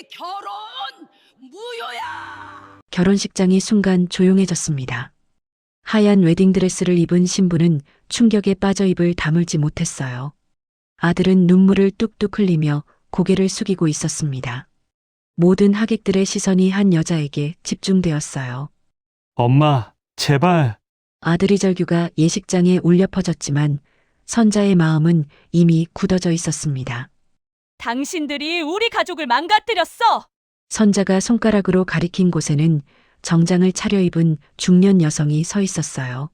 결혼 무효야. 결혼식장이 순간 조용해졌습니다. 하얀 웨딩드레스를 입은 신부는 충격에 빠져 입을 다물지 못했어요. 아들은 눈물을 뚝뚝 흘리며 고개를 숙이고 있었습니다. 모든 하객들의 시선이 한 여자에게 집중되었어요. 엄마, 제발. 아들의 절규가 예식장에 울려 퍼졌지만 선자의 마음은 이미 굳어져 있었습니다. 당신들이 우리 가족을 망가뜨렸어! 선자가 손가락으로 가리킨 곳에는 정장을 차려입은 중년 여성이 서 있었어요.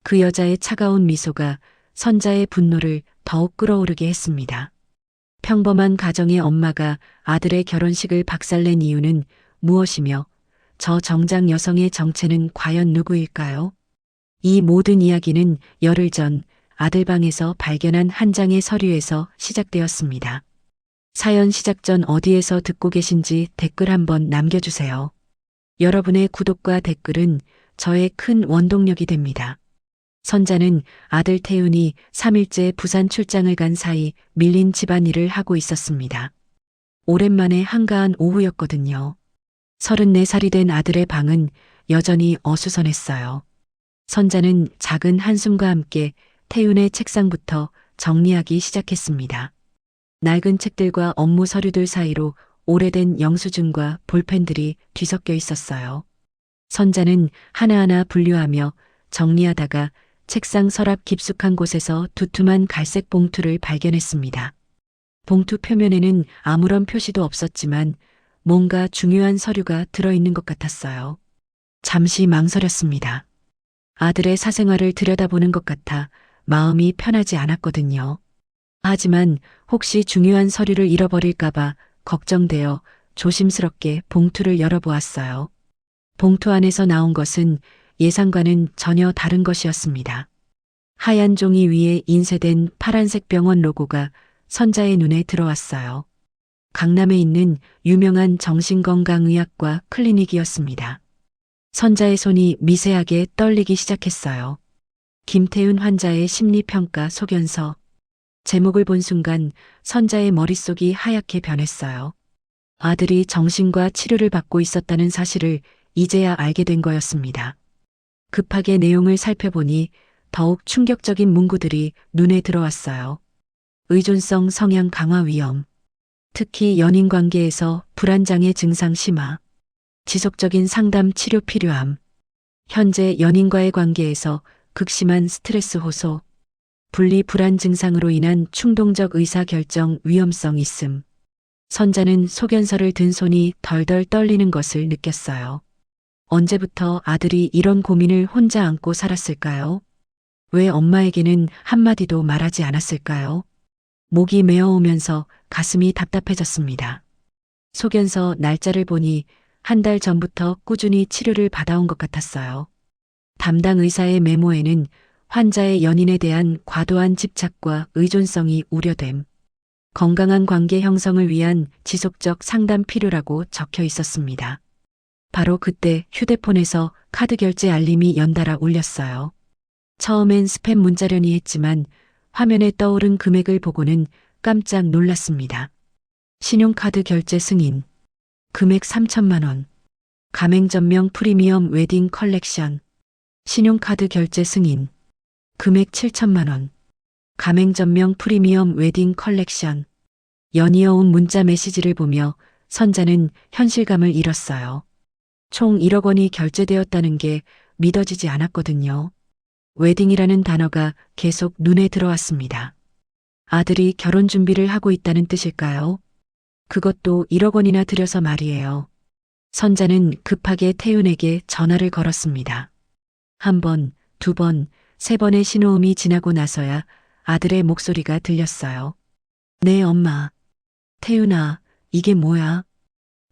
그 여자의 차가운 미소가 선자의 분노를 더욱 끌어오르게 했습니다. 평범한 가정의 엄마가 아들의 결혼식을 박살낸 이유는 무엇이며 저 정장 여성의 정체는 과연 누구일까요? 이 모든 이야기는 열흘 전 아들 방에서 발견한 한 장의 서류에서 시작되었습니다. 사연 시작 전 어디에서 듣고 계신지 댓글 한번 남겨주세요. 여러분의 구독과 댓글은 저의 큰 원동력이 됩니다. 선자는 아들 태윤이 3일째 부산 출장을 간 사이 밀린 집안일을 하고 있었습니다. 오랜만에 한가한 오후였거든요. 34살이 된 아들의 방은 여전히 어수선했어요. 선자는 작은 한숨과 함께 태윤의 책상부터 정리하기 시작했습니다. 낡은 책들과 업무 서류들 사이로 오래된 영수증과 볼펜들이 뒤섞여 있었어요. 선자는 하나하나 분류하며 정리하다가 책상 서랍 깊숙한 곳에서 두툼한 갈색 봉투를 발견했습니다. 봉투 표면에는 아무런 표시도 없었지만 뭔가 중요한 서류가 들어있는 것 같았어요. 잠시 망설였습니다. 아들의 사생활을 들여다보는 것 같아 마음이 편하지 않았거든요. 하지만 혹시 중요한 서류를 잃어버릴까봐 걱정되어 조심스럽게 봉투를 열어보았어요. 봉투 안에서 나온 것은 예상과는 전혀 다른 것이었습니다. 하얀 종이 위에 인쇄된 파란색 병원 로고가 선자의 눈에 들어왔어요. 강남에 있는 유명한 정신건강의학과 클리닉이었습니다. 선자의 손이 미세하게 떨리기 시작했어요. 김태윤 환자의 심리평가 소견서. 제목을 본 순간 선자의 머릿속이 하얗게 변했어요. 아들이 정신과 치료를 받고 있었다는 사실을 이제야 알게 된 거였습니다. 급하게 내용을 살펴보니 더욱 충격적인 문구들이 눈에 들어왔어요. 의존성 성향 강화 위험. 특히 연인 관계에서 불안장애 증상 심화. 지속적인 상담 치료 필요함. 현재 연인과의 관계에서 극심한 스트레스 호소. 분리 불안 증상으로 인한 충동적 의사결정 위험성 있음. 선자는 소견서를 든 손이 덜덜 떨리는 것을 느꼈어요. 언제부터 아들이 이런 고민을 혼자 안고 살았을까요? 왜 엄마에게는 한마디도 말하지 않았을까요? 목이 메어오면서 가슴이 답답해졌습니다. 소견서 날짜를 보니 한 달 전부터 꾸준히 치료를 받아온 것 같았어요. 담당 의사의 메모에는 환자의 연인에 대한 과도한 집착과 의존성이 우려됨, 건강한 관계 형성을 위한 지속적 상담 필요라고 적혀 있었습니다. 바로 그때 휴대폰에서 카드 결제 알림이 연달아 울렸어요. 처음엔 스팸 문자려니 했지만 화면에 떠오른 금액을 보고는 깜짝 놀랐습니다. 신용카드 결제 승인. 금액 3천만 원. 가맹점명 프리미엄 웨딩 컬렉션. 신용카드 결제 승인. 금액 7천만 원. 가맹점명 프리미엄 웨딩 컬렉션. 연이어 온 문자 메시지를 보며 선자는 현실감을 잃었어요. 총 1억 원이 결제되었다는 게 믿어지지 않았거든요. 웨딩이라는 단어가 계속 눈에 들어왔습니다. 아들이 결혼 준비를 하고 있다는 뜻일까요? 그것도 1억 원이나 들여서 말이에요. 선자는 급하게 태윤에게 전화를 걸었습니다. 한 번, 두 번, 세 번의 신호음이 지나고 나서야 아들의 목소리가 들렸어요. 네, 엄마. 태윤아, 이게 뭐야?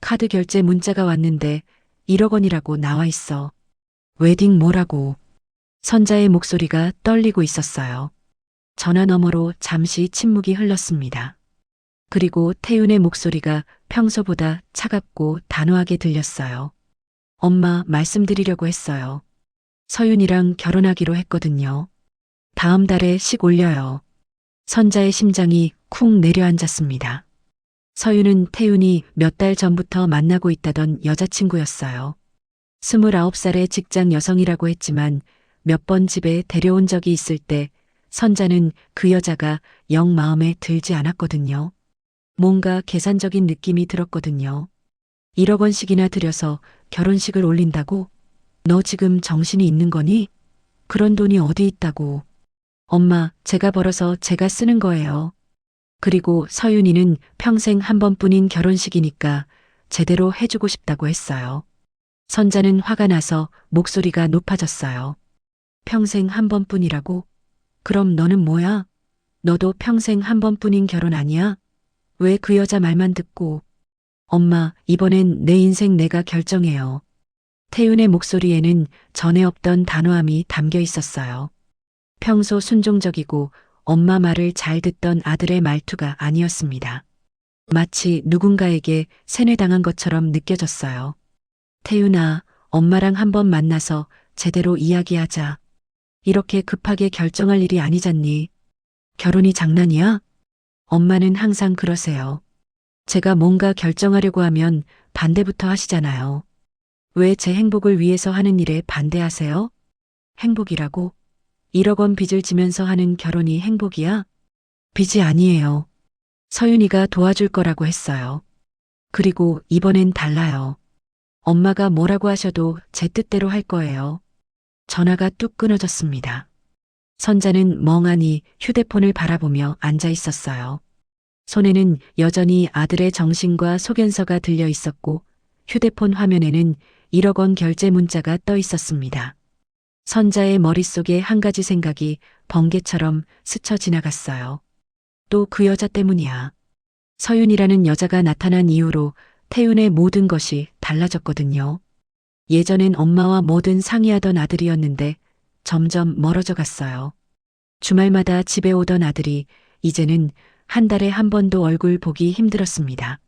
카드 결제 문자가 왔는데 1억 원이라고 나와 있어. 웨딩 뭐라고? 선자의 목소리가 떨리고 있었어요. 전화 너머로 잠시 침묵이 흘렀습니다. 그리고 태윤의 목소리가 평소보다 차갑고 단호하게 들렸어요. 엄마, 말씀드리려고 했어요. 서윤이랑 결혼하기로 했거든요. 다음 달에 식 올려요. 선자의 심장이 쿵 내려앉았습니다. 서윤은 태윤이 몇 달 전부터 만나고 있다던 여자친구였어요. 29살의 직장 여성이라고 했지만 몇 번 집에 데려온 적이 있을 때 선자는 그 여자가 영 마음에 들지 않았거든요. 뭔가 계산적인 느낌이 들었거든요. 1억 원씩이나 들여서 결혼식을 올린다고? 너 지금 정신이 있는 거니? 그런 돈이 어디 있다고. 엄마, 제가 벌어서 제가 쓰는 거예요. 그리고 서윤이는 평생 한 번뿐인 결혼식이니까 제대로 해주고 싶다고 했어요. 선자는 화가 나서 목소리가 높아졌어요. 평생 한 번뿐이라고? 그럼 너는 뭐야? 너도 평생 한 번뿐인 결혼 아니야? 왜 그 여자 말만 듣고. 엄마, 이번엔 내 인생 내가 결정해요. 태윤의 목소리에는 전에 없던 단호함이 담겨 있었어요. 평소 순종적이고 엄마 말을 잘 듣던 아들의 말투가 아니었습니다. 마치 누군가에게 세뇌당한 것처럼 느껴졌어요. 태윤아, 엄마랑 한번 만나서 제대로 이야기하자. 이렇게 급하게 결정할 일이 아니잖니. 결혼이 장난이야? 엄마는 항상 그러세요. 제가 뭔가 결정하려고 하면 반대부터 하시잖아요. 왜 제 행복을 위해서 하는 일에 반대하세요? 행복이라고? 1억 원 빚을 지면서 하는 결혼이 행복이야? 빚이 아니에요. 서윤이가 도와줄 거라고 했어요. 그리고 이번엔 달라요. 엄마가 뭐라고 하셔도 제 뜻대로 할 거예요. 전화가 뚝 끊어졌습니다. 선자는 멍하니 휴대폰을 바라보며 앉아 있었어요. 손에는 여전히 아들의 정신과 소견서가 들려 있었고 휴대폰 화면에는 1억 원 결제 문자가 떠 있었습니다. 선자의 머릿속에 한 가지 생각이 번개처럼 스쳐 지나갔어요. 또 그 여자 때문이야. 서윤이라는 여자가 나타난 이후로 태윤의 모든 것이 달라졌거든요. 예전엔 엄마와 뭐든 상의하던 아들이었는데 점점 멀어져 갔어요. 주말마다 집에 오던 아들이 이제는 한 달에 한 번도 얼굴 보기 힘들었습니다.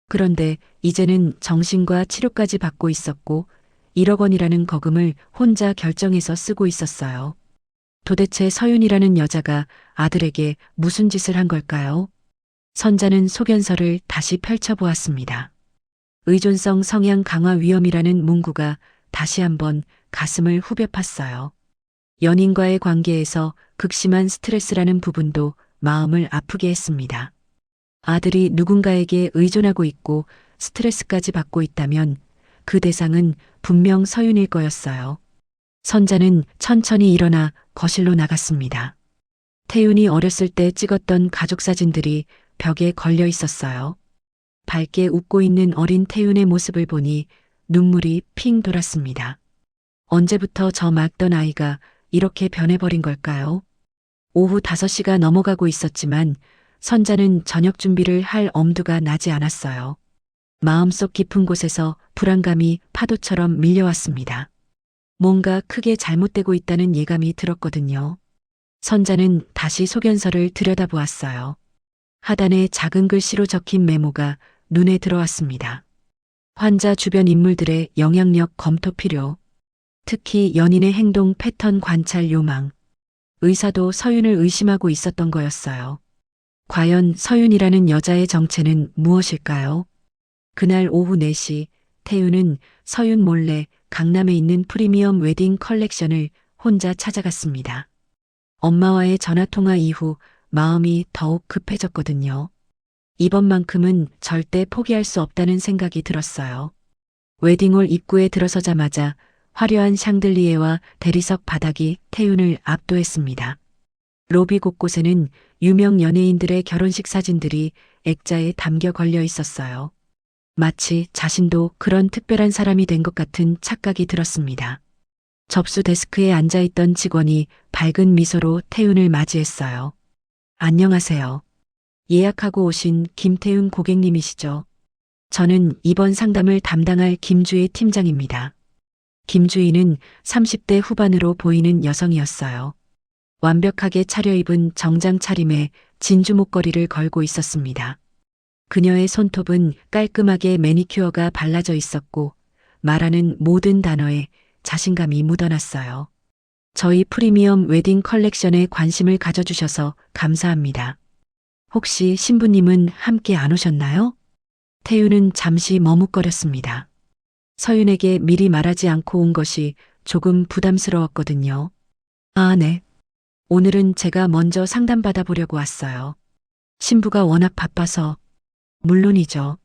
그런데 이제는 정신과 치료까지 받고 있었고 1억 원이라는 거금을 혼자 결정해서 쓰고 있었어요. 도대체 서윤이라는 여자가 아들에게 무슨 짓을 한 걸까요? 선자는 소견서를 다시 펼쳐보았습니다. 의존성 성향 강화 위험이라는 문구가 다시 한번 가슴을 후벼 팠어요. 연인과의 관계에서 극심한 스트레스라는 부분도 마음을 아프게 했습니다. 아들이 누군가에게 의존하고 있고 스트레스까지 받고 있다면 그 대상은 분명 서윤일 거였어요. 선자는 천천히 일어나 거실로 나갔습니다. 태윤이 어렸을 때 찍었던 가족 사진들이 벽에 걸려 있었어요. 밝게 웃고 있는 어린 태윤의 모습을 보니 눈물이 핑 돌았습니다. 언제부터 저 맑던 아이가 이렇게 변해버린 걸까요? 오후 5시가 넘어가고 있었지만 선자는 저녁 준비를 할 엄두가 나지 않았어요. 마음속 깊은 곳에서 불안감이 파도처럼 밀려왔습니다. 뭔가 크게 잘못되고 있다는 예감이 들었거든요. 선자는 다시 소견서를 들여다보았어요. 하단에 작은 글씨로 적힌 메모가 눈에 들어왔습니다. 환자 주변 인물들의 영향력 검토 필요. 특히 연인의 행동 패턴 관찰 요망. 의사도 서윤을 의심하고 있었던 거였어요. 과연 서윤이라는 여자의 정체는 무엇일까요? 그날 오후 4시 태윤은 서윤 몰래 강남에 있는 프리미엄 웨딩 컬렉션을 혼자 찾아갔습니다. 엄마와의 전화통화 이후 마음이 더욱 급해졌거든요. 이번만큼은 절대 포기할 수 없다는 생각이 들었어요. 웨딩홀 입구에 들어서자마자 화려한 샹들리에와 대리석 바닥이 태윤을 압도했습니다. 로비 곳곳에는 유명 연예인들의 결혼식 사진들이 액자에 담겨 걸려 있었어요. 마치 자신도 그런 특별한 사람이 된 것 같은 착각이 들었습니다. 접수 데스크에 앉아있던 직원이 밝은 미소로 태윤을 맞이했어요. 안녕하세요. 예약하고 오신 김태윤 고객님이시죠? 저는 이번 상담을 담당할 김주희 팀장입니다. 김주희는 30대 후반으로 보이는 여성이었어요. 완벽하게 차려입은 정장 차림에 진주 목걸이를 걸고 있었습니다. 그녀의 손톱은 깔끔하게 매니큐어가 발라져 있었고 말하는 모든 단어에 자신감이 묻어났어요. 저희 프리미엄 웨딩 컬렉션에 관심을 가져주셔서 감사합니다. 혹시 신부님은 함께 안 오셨나요? 태윤은 잠시 머뭇거렸습니다. 서윤에게 미리 말하지 않고 온 것이 조금 부담스러웠거든요. 아, 네. 오늘은 제가 먼저 상담받아 보려고 왔어요. 신부가 워낙 바빠서. 물론이죠.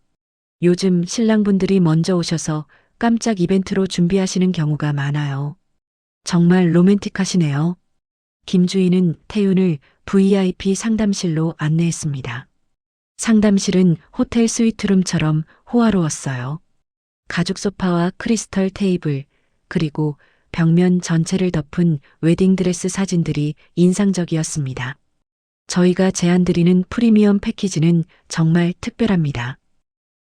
요즘 신랑분들이 먼저 오셔서 깜짝 이벤트로 준비하시는 경우가 많아요. 정말 로맨틱하시네요. 김주인은 태윤을 VIP 상담실로 안내했습니다. 상담실은 호텔 스위트룸처럼 호화로웠어요. 가죽 소파와 크리스털 테이블, 그리고 벽면 전체를 덮은 웨딩드레스 사진들이 인상적이었습니다. 저희가 제안드리는 프리미엄 패키지는 정말 특별합니다.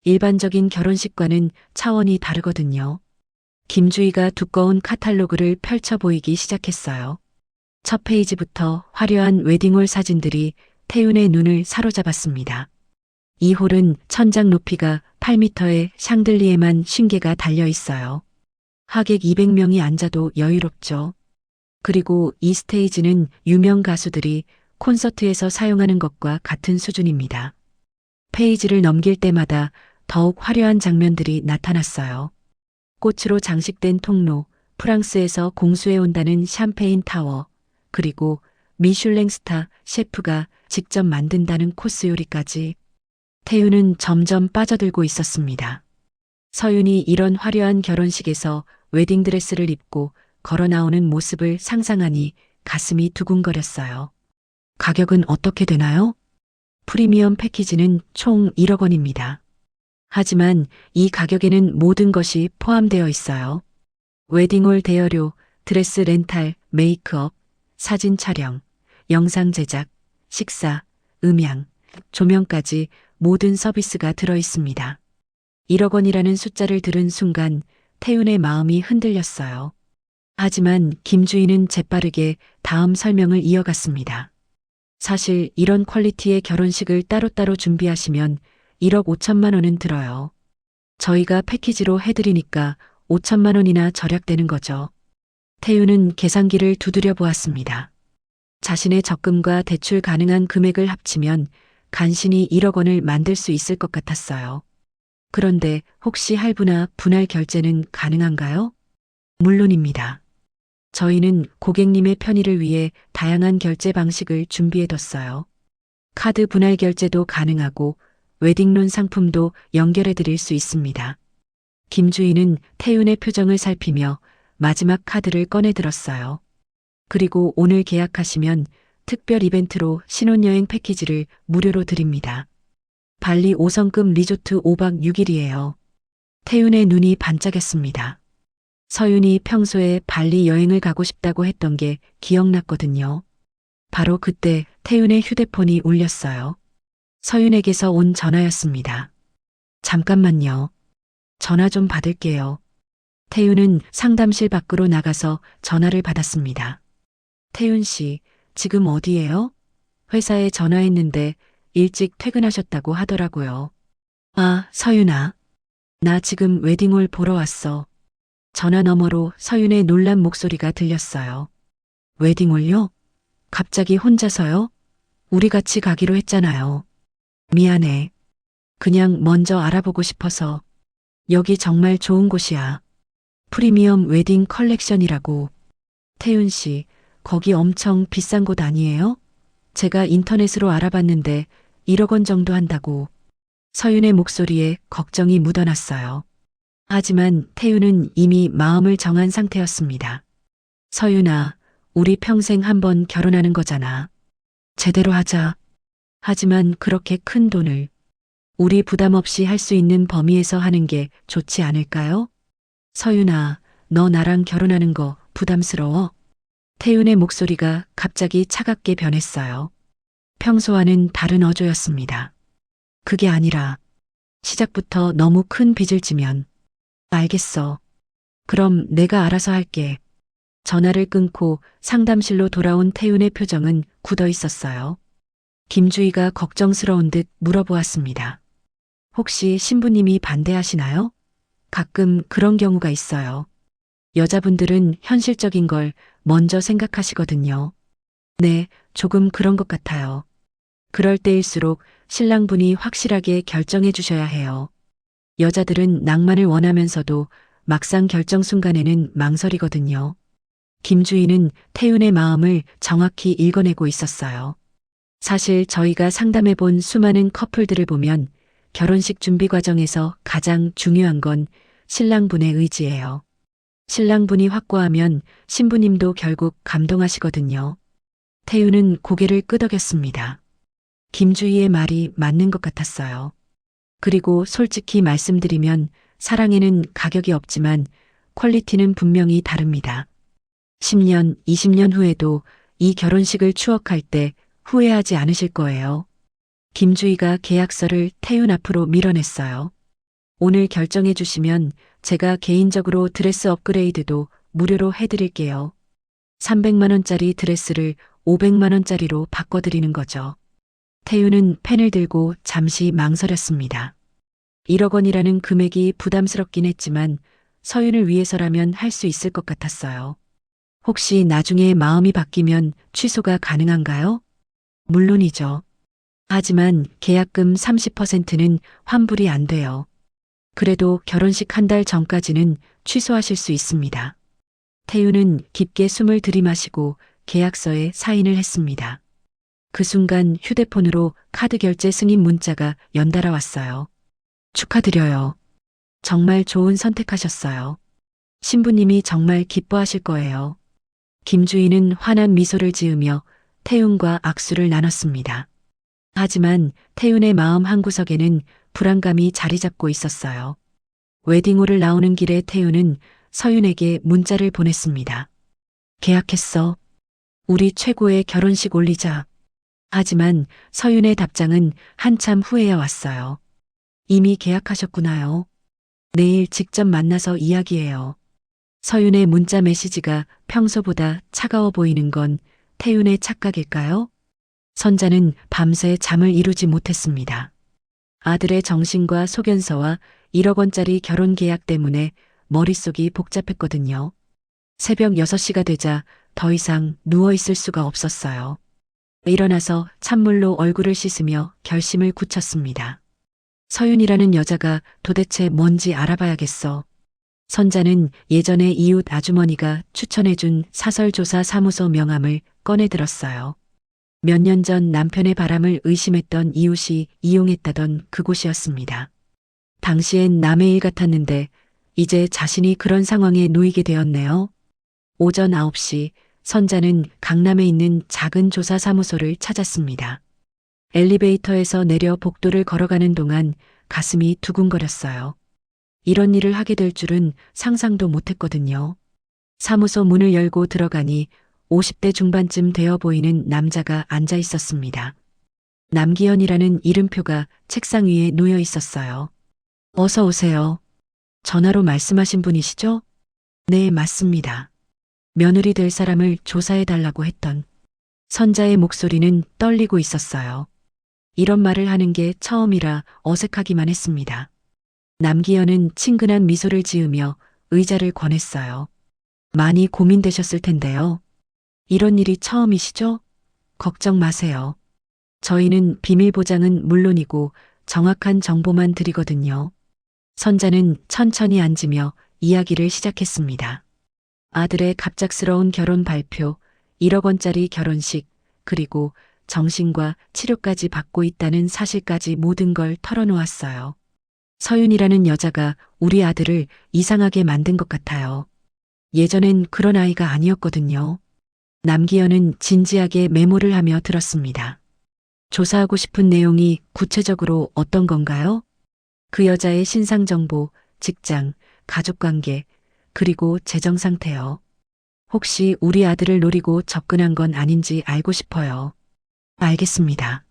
일반적인 결혼식과는 차원이 다르거든요. 김주희가 두꺼운 카탈로그를 펼쳐 보이기 시작했어요. 첫 페이지부터 화려한 웨딩홀 사진들이 태윤의 눈을 사로잡았습니다. 이 홀은 천장 높이가 8m의 샹들리에만 50개가 달려 있어요. 하객 200명이 앉아도 여유롭죠. 그리고 이 스테이지는 유명 가수들이 콘서트에서 사용하는 것과 같은 수준입니다. 페이지를 넘길 때마다 더욱 화려한 장면들이 나타났어요. 꽃으로 장식된 통로, 프랑스에서 공수해 온다는 샴페인 타워, 그리고 미슐랭 스타 셰프가 직접 만든다는 코스 요리까지. 태윤은 점점 빠져들고 있었습니다. 서윤이 이런 화려한 결혼식에서 웨딩드레스를 입고 걸어 나오는 모습을 상상하니 가슴이 두근거렸어요. 가격은 어떻게 되나요? 프리미엄 패키지는 총 1억 원입니다. 하지만 이 가격에는 모든 것이 포함되어 있어요. 웨딩홀 대여료, 드레스 렌탈, 메이크업, 사진 촬영, 영상 제작, 식사, 음향, 조명까지 모든 서비스가 들어 있습니다. 1억 원이라는 숫자를 들은 순간 태윤의 마음이 흔들렸어요. 하지만 김주인은 재빠르게 다음 설명을 이어갔습니다. 사실 이런 퀄리티의 결혼식을 따로따로 준비하시면 1억 5천만 원은 들어요. 저희가 패키지로 해드리니까 5천만 원이나 절약되는 거죠. 태윤은 계산기를 두드려 보았습니다. 자신의 적금과 대출 가능한 금액을 합치면 간신히 1억 원을 만들 수 있을 것 같았어요. 그런데 혹시 할부나 분할 결제는 가능한가요? 물론입니다. 저희는 고객님의 편의를 위해 다양한 결제 방식을 준비해뒀어요. 카드 분할 결제도 가능하고 웨딩론 상품도 연결해 드릴 수 있습니다. 김주인은 태윤의 표정을 살피며 마지막 카드를 꺼내 들었어요. 그리고 오늘 계약하시면 특별 이벤트로 신혼여행 패키지를 무료로 드립니다. 발리 5성급 리조트 5박 6일이에요. 태윤의 눈이 반짝였습니다. 서윤이 평소에 발리 여행을 가고 싶다고 했던 게 기억났거든요. 바로 그때 태윤의 휴대폰이 울렸어요. 서윤에게서 온 전화였습니다. 잠깐만요. 전화 좀 받을게요. 태윤은 상담실 밖으로 나가서 전화를 받았습니다. 태윤 씨, 지금 어디예요? 회사에 전화했는데 일찍 퇴근하셨다고 하더라고요. 아, 서윤아. 나 지금 웨딩홀 보러 왔어. 전화 너머로 서윤의 놀란 목소리가 들렸어요. 웨딩홀요? 갑자기 혼자서요? 우리 같이 가기로 했잖아요. 미안해. 그냥 먼저 알아보고 싶어서. 여기 정말 좋은 곳이야. 프리미엄 웨딩 컬렉션이라고. 태윤 씨, 거기 엄청 비싼 곳 아니에요? 제가 인터넷으로 알아봤는데 1억 원 정도 한다고. 서윤의 목소리에 걱정이 묻어났어요. 하지만 태윤은 이미 마음을 정한 상태였습니다. 서윤아, 우리 평생 한번 결혼하는 거잖아. 제대로 하자. 하지만 그렇게 큰 돈을 우리 부담 없이 할 수 있는 범위에서 하는 게 좋지 않을까요? 서윤아, 너 나랑 결혼하는 거 부담스러워? 태윤의 목소리가 갑자기 차갑게 변했어요. 평소와는 다른 어조였습니다. 그게 아니라 시작부터 너무 큰 빚을 지면. 알겠어. 그럼 내가 알아서 할게. 전화를 끊고 상담실로 돌아온 태윤의 표정은 굳어 있었어요. 김주희가 걱정스러운 듯 물어보았습니다. 혹시 신부님이 반대하시나요? 가끔 그런 경우가 있어요. 여자분들은 현실적인 걸 먼저 생각하시거든요. 네, 조금 그런 것 같아요. 그럴 때일수록 신랑분이 확실하게 결정해 주셔야 해요. 여자들은 낭만을 원하면서도 막상 결정 순간에는 망설이거든요. 김주희는 태윤의 마음을 정확히 읽어내고 있었어요. 사실 저희가 상담해 본 수많은 커플들을 보면 결혼식 준비 과정에서 가장 중요한 건 신랑분의 의지예요. 신랑분이 확고하면 신부님도 결국 감동하시거든요. 태윤은 고개를 끄덕였습니다. 김주희의 말이 맞는 것 같았어요. 그리고 솔직히 말씀드리면 사랑에는 가격이 없지만 퀄리티는 분명히 다릅니다. 10년, 20년 후에도 이 결혼식을 추억할 때 후회하지 않으실 거예요. 김주희가 계약서를 태윤 앞으로 밀어냈어요. 오늘 결정해 주시면 제가 개인적으로 드레스 업그레이드도 무료로 해드릴게요. 300만 원짜리 드레스를 500만 원짜리로 바꿔드리는 거죠. 태윤은 펜을 들고 잠시 망설였습니다. 1억 원이라는 금액이 부담스럽긴 했지만 서윤을 위해서라면 할 수 있을 것 같았어요. 혹시 나중에 마음이 바뀌면 취소가 가능한가요? 물론이죠. 하지만 계약금 30%는 환불이 안 돼요. 그래도 결혼식 한 달 전까지는 취소하실 수 있습니다. 태윤은 깊게 숨을 들이마시고 계약서에 사인을 했습니다. 그 순간 휴대폰으로 카드 결제 승인 문자가 연달아 왔어요. 축하드려요. 정말 좋은 선택하셨어요. 신부님이 정말 기뻐하실 거예요. 김주희는 환한 미소를 지으며 태윤과 악수를 나눴습니다. 하지만 태윤의 마음 한구석에는 불안감이 자리 잡고 있었어요. 웨딩홀을 나오는 길에 태윤은 서윤에게 문자를 보냈습니다. 계약했어. 우리 최고의 결혼식 올리자. 하지만 서윤의 답장은 한참 후에야 왔어요. 이미 계약하셨구나요. 내일 직접 만나서 이야기해요. 서윤의 문자 메시지가 평소보다 차가워 보이는 건 태윤의 착각일까요? 선자는 밤새 잠을 이루지 못했습니다. 아들의 정신과 소견서와 1억 원짜리 결혼 계약 때문에 머릿속이 복잡했거든요. 새벽 6시가 되자 더 이상 누워있을 수가 없었어요. 일어나서 찬물로 얼굴을 씻으며 결심을 굳혔습니다. 서윤이라는 여자가 도대체 뭔지 알아봐야겠어. 선자는 예전에 이웃 아주머니가 추천해준 사설조사 사무소 명함을 꺼내들었어요. 몇 년 전 남편의 바람을 의심했던 이웃이 이용했다던 그곳이었습니다. 당시엔 남의 일 같았는데 이제 자신이 그런 상황에 놓이게 되었네요. 오전 9시 선자는 강남에 있는 작은 조사 사무소를 찾았습니다. 엘리베이터에서 내려 복도를 걸어가는 동안 가슴이 두근거렸어요. 이런 일을 하게 될 줄은 상상도 못했거든요. 사무소 문을 열고 들어가니 50대 중반쯤 되어 보이는 남자가 앉아 있었습니다. 남기현이라는 이름표가 책상 위에 놓여 있었어요. 어서 오세요. 전화로 말씀하신 분이시죠? 네, 맞습니다. 며느리 될 사람을 조사해달라고 했던. 선자의 목소리는 떨리고 있었어요. 이런 말을 하는 게 처음이라 어색하기만 했습니다. 남기현은 친근한 미소를 지으며 의자를 권했어요. 많이 고민되셨을 텐데요. 이런 일이 처음이시죠? 걱정 마세요. 저희는 비밀 보장은 물론이고 정확한 정보만 드리거든요. 선자는 천천히 앉으며 이야기를 시작했습니다. 아들의 갑작스러운 결혼 발표, 1억 원짜리 결혼식, 그리고 정신과 치료까지 받고 있다는 사실까지 모든 걸 털어놓았어요. 서윤이라는 여자가 우리 아들을 이상하게 만든 것 같아요. 예전엔 그런 아이가 아니었거든요. 남기현은 진지하게 메모를 하며 들었습니다. 조사하고 싶은 내용이 구체적으로 어떤 건가요? 그 여자의 신상 정보, 직장, 가족관계, 그리고 재정 상태요. 혹시 우리 아들을 노리고 접근한 건 아닌지 알고 싶어요. 알겠습니다.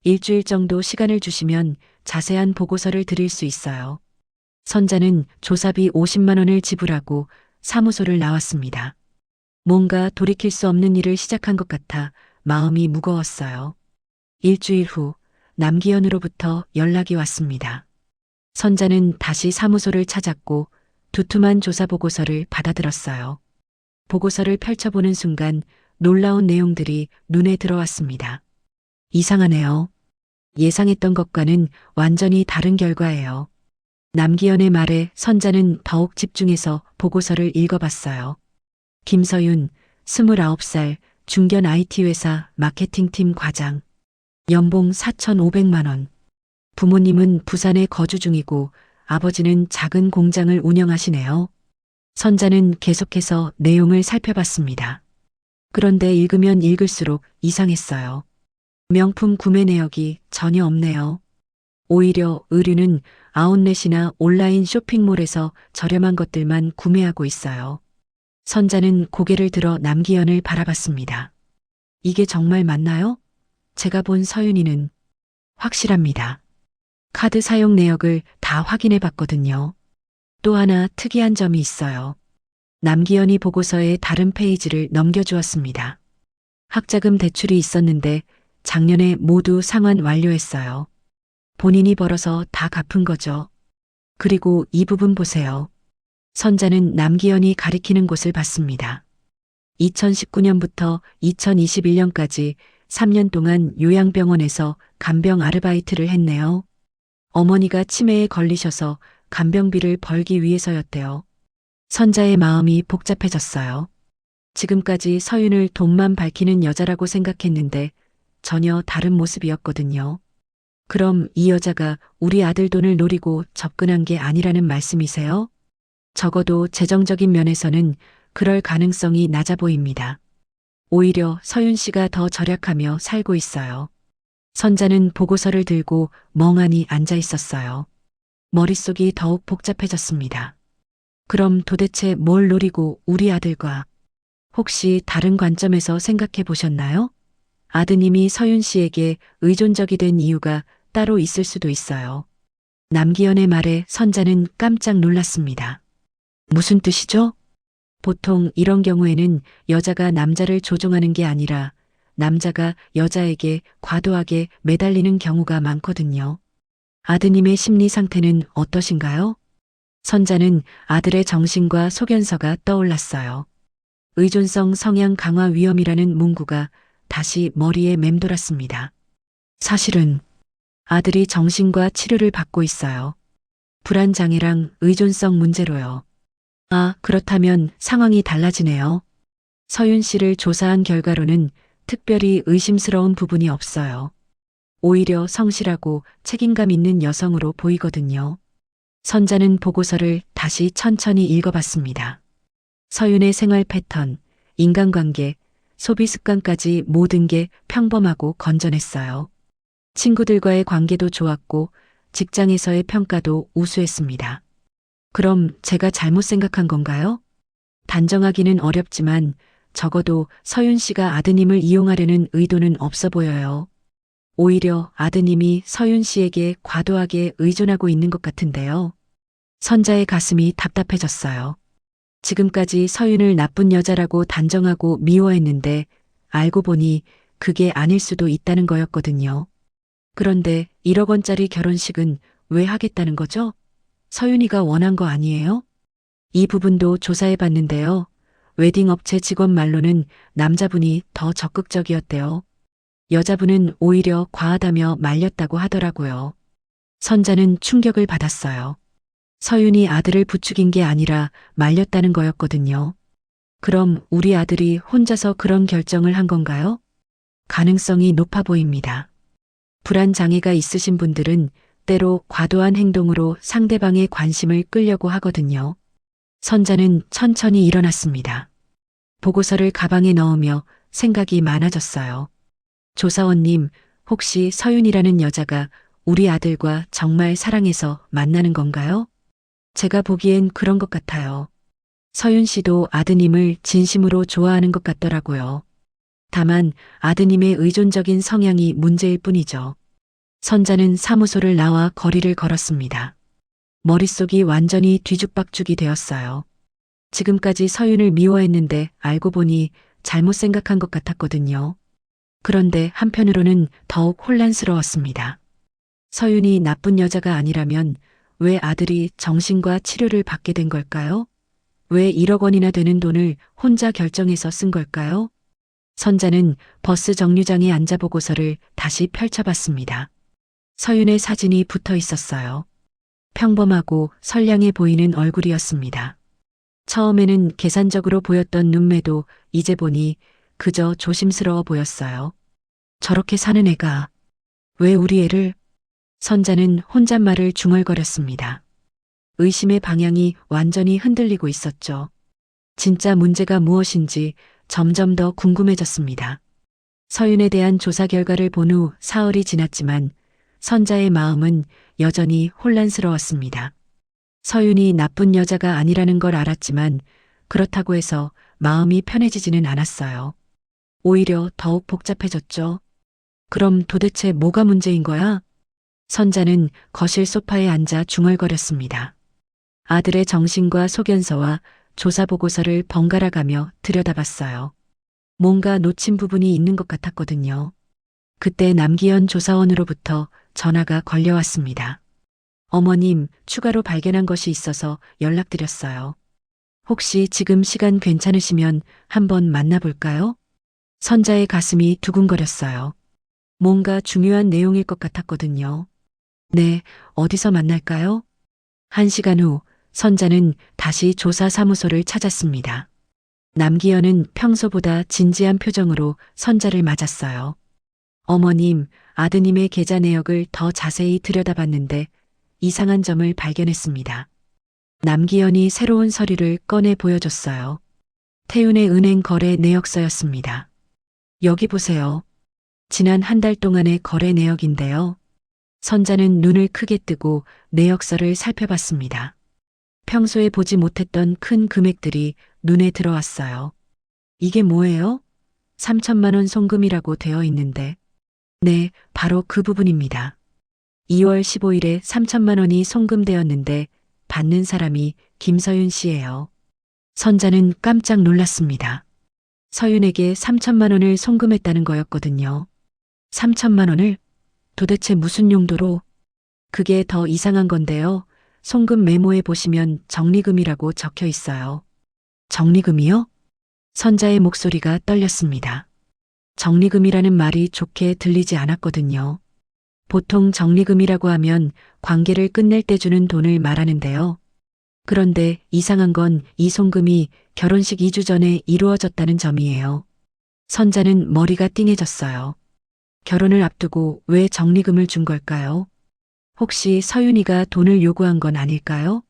일주일 정도 시간을 주시면 자세한 보고서를 드릴 수 있어요. 선자는 조사비 50만 원을 지불하고 사무소를 나왔습니다. 뭔가 돌이킬 수 없는 일을 시작한 것 같아 마음이 무거웠어요. 일주일 후 남기현으로부터 연락이 왔습니다. 선자는 다시 사무소를 찾았고 두툼한 조사 보고서를 받아들었어요. 보고서를 펼쳐보는 순간 놀라운 내용들이 눈에 들어왔습니다. 이상하네요. 예상했던 것과는 완전히 다른 결과예요. 남기현의 말에 선자는 더욱 집중해서 보고서를 읽어봤어요. 김서윤, 29살, 중견 IT회사 마케팅팀 과장. 연봉 4,500만 원. 부모님은 부산에 거주 중이고 아버지는 작은 공장을 운영하시네요. 선자는 계속해서 내용을 살펴봤습니다. 그런데 읽으면 읽을수록 이상했어요. 명품 구매 내역이 전혀 없네요. 오히려 의류는 아웃렛이나 온라인 쇼핑몰에서 저렴한 것들만 구매하고 있어요. 선자는 고개를 들어 남기현을 바라봤습니다. 이게 정말 맞나요? 제가 본 서윤이는 확실합니다. 카드 사용 내역을 다 확인해 봤거든요. 또 하나 특이한 점이 있어요. 남기현이 보고서의 다른 페이지를 넘겨주었습니다. 학자금 대출이 있었는데 작년에 모두 상환 완료했어요. 본인이 벌어서 다 갚은 거죠. 그리고 이 부분 보세요. 선자는 남기현이 가리키는 곳을 봤습니다. 2019년부터 2021년까지 3년 동안 요양병원에서 간병 아르바이트를 했네요. 어머니가 치매에 걸리셔서 간병비를 벌기 위해서였대요. 선자의 마음이 복잡해졌어요. 지금까지 서윤을 돈만 밝히는 여자라고 생각했는데 전혀 다른 모습이었거든요. 그럼 이 여자가 우리 아들 돈을 노리고 접근한 게 아니라는 말씀이세요? 적어도 재정적인 면에서는 그럴 가능성이 낮아 보입니다. 오히려 서윤 씨가 더 절약하며 살고 있어요. 선자는 보고서를 들고 멍하니 앉아 있었어요. 머릿속이 더욱 복잡해졌습니다. 그럼 도대체 뭘 노리고 우리 아들과 혹시 다른 관점에서 생각해 보셨나요? 아드님이 서윤 씨에게 의존적이 된 이유가 따로 있을 수도 있어요. 남기현의 말에 선자는 깜짝 놀랐습니다. 무슨 뜻이죠? 보통 이런 경우에는 여자가 남자를 조종하는 게 아니라 남자가 여자에게 과도하게 매달리는 경우가 많거든요. 아드님의 심리 상태는 어떠신가요? 선자는 아들의 정신과 소견서가 떠올랐어요. 의존성 성향 강화 위험이라는 문구가 다시 머리에 맴돌았습니다. 사실은 아들이 정신과 치료를 받고 있어요. 불안장애랑 의존성 문제로요. 아, 그렇다면 상황이 달라지네요. 서윤 씨를 조사한 결과로는 특별히 의심스러운 부분이 없어요. 오히려 성실하고 책임감 있는 여성으로 보이거든요. 선자는 보고서를 다시 천천히 읽어봤습니다. 서윤의 생활 패턴, 인간관계, 소비 습관까지 모든 게 평범하고 건전했어요. 친구들과의 관계도 좋았고 직장에서의 평가도 우수했습니다. 그럼 제가 잘못 생각한 건가요? 단정하기는 어렵지만 적어도 서윤 씨가 아드님을 이용하려는 의도는 없어 보여요. 오히려 아드님이 서윤 씨에게 과도하게 의존하고 있는 것 같은데요. 선자의 가슴이 답답해졌어요. 지금까지 서윤을 나쁜 여자라고 단정하고 미워했는데 알고 보니 그게 아닐 수도 있다는 거였거든요. 그런데 1억 원짜리 결혼식은 왜 하겠다는 거죠? 서윤이가 원한 거 아니에요? 이 부분도 조사해 봤는데요. 웨딩 업체 직원 말로는 남자분이 더 적극적이었대요. 여자분은 오히려 과하다며 말렸다고 하더라고요. 선자는 충격을 받았어요. 서윤이 아들을 부추긴 게 아니라 말렸다는 거였거든요. 그럼 우리 아들이 혼자서 그런 결정을 한 건가요? 가능성이 높아 보입니다. 불안 장애가 있으신 분들은 때로 과도한 행동으로 상대방의 관심을 끌려고 하거든요. 선자는 천천히 일어났습니다. 보고서를 가방에 넣으며 생각이 많아졌어요. 조사원님, 혹시 서윤이라는 여자가 우리 아들과 정말 사랑해서 만나는 건가요? 제가 보기엔 그런 것 같아요. 서윤 씨도 아드님을 진심으로 좋아하는 것 같더라고요. 다만 아드님의 의존적인 성향이 문제일 뿐이죠. 선자는 사무소를 나와 거리를 걸었습니다. 머릿속이 완전히 뒤죽박죽이 되었어요. 지금까지 서윤을 미워했는데 알고 보니 잘못 생각한 것 같았거든요. 그런데 한편으로는 더욱 혼란스러웠습니다. 서윤이 나쁜 여자가 아니라면 왜 아들이 정신과 치료를 받게 된 걸까요? 왜 1억 원이나 되는 돈을 혼자 결정해서 쓴 걸까요? 선자는 버스 정류장에 앉아 보고서를 다시 펼쳐봤습니다. 서윤의 사진이 붙어 있었어요. 평범하고 선량해 보이는 얼굴이었습니다. 처음에는 계산적으로 보였던 눈매도 이제 보니 그저 조심스러워 보였어요. 저렇게 사는 애가 왜 우리 애를? 선자는 혼잣말을 중얼거렸습니다. 의심의 방향이 완전히 흔들리고 있었죠. 진짜 문제가 무엇인지 점점 더 궁금해졌습니다. 서윤에 대한 조사 결과를 본 후 사흘이 지났지만 선자의 마음은 여전히 혼란스러웠습니다. 서윤이 나쁜 여자가 아니라는 걸 알았지만 그렇다고 해서 마음이 편해지지는 않았어요. 오히려 더욱 복잡해졌죠. 그럼 도대체 뭐가 문제인 거야? 선자는 거실 소파에 앉아 중얼거렸습니다. 아들의 정신과 소견서와 조사 보고서를 번갈아 가며 들여다봤어요. 뭔가 놓친 부분이 있는 것 같았거든요. 그때 남기현 조사원으로부터 전화가 걸려왔습니다. 어머님, 추가로 발견한 것이 있어서 연락드렸어요. 혹시 지금 시간 괜찮으시면 한번 만나볼까요? 선자의 가슴이 두근거렸어요. 뭔가 중요한 내용일 것 같았거든요. 네, 어디서 만날까요? 1시간 후 선자는 다시 조사사무소를 찾았습니다. 남기현은 평소보다 진지한 표정으로 선자를 맞았어요. 어머님, 아드님의 계좌 내역을 더 자세히 들여다봤는데 이상한 점을 발견했습니다. 남기현이 새로운 서류를 꺼내 보여줬어요. 태윤의 은행 거래 내역서였습니다. 여기 보세요. 지난 한 달 동안의 거래 내역인데요. 선자는 눈을 크게 뜨고 내역서를 살펴봤습니다. 평소에 보지 못했던 큰 금액들이 눈에 들어왔어요. 이게 뭐예요? 3천만 원 송금이라고 되어 있는데. 네, 바로 그 부분입니다. 2월 15일에 3천만 원이 송금되었는데 받는 사람이 김서윤 씨예요. 선자는 깜짝 놀랐습니다. 서윤에게 3천만 원을 송금했다는 거였거든요. 3천만 원을? 도대체 무슨 용도로? 그게 더 이상한 건데요. 송금 메모에 보시면 적리금이라고 적혀 있어요. 적리금이요? 선자의 목소리가 떨렸습니다. 적리금이라는 말이 좋게 들리지 않았거든요. 보통 적리금이라고 하면 관계를 끝낼 때 주는 돈을 말하는데요. 그런데 이상한 건 이 송금이 결혼식 2주 전에 이루어졌다는 점이에요. 선자는 머리가 띵해졌어요. 결혼을 앞두고 왜 적리금을 준 걸까요? 혹시 서윤이가 돈을 요구한 건 아닐까요?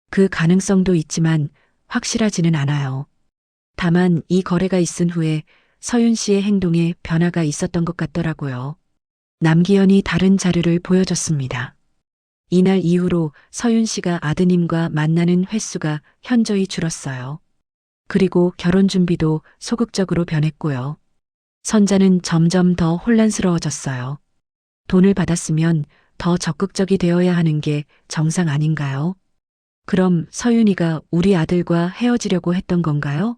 그 가능성도 있지만 확실하지는 않아요. 다만 이 거래가 있은 후에 서윤 씨의 행동에 변화가 있었던 것 같더라고요. 남기현이 다른 자료를 보여줬습니다. 이날 이후로 서윤 씨가 아드님과 만나는 횟수가 현저히 줄었어요. 그리고 결혼 준비도 소극적으로 변했고요. 선자는 점점 더 혼란스러워졌어요. 돈을 받았으면 더 적극적이 되어야 하는 게 정상 아닌가요? 그럼 서윤이가 우리 아들과 헤어지려고 했던 건가요?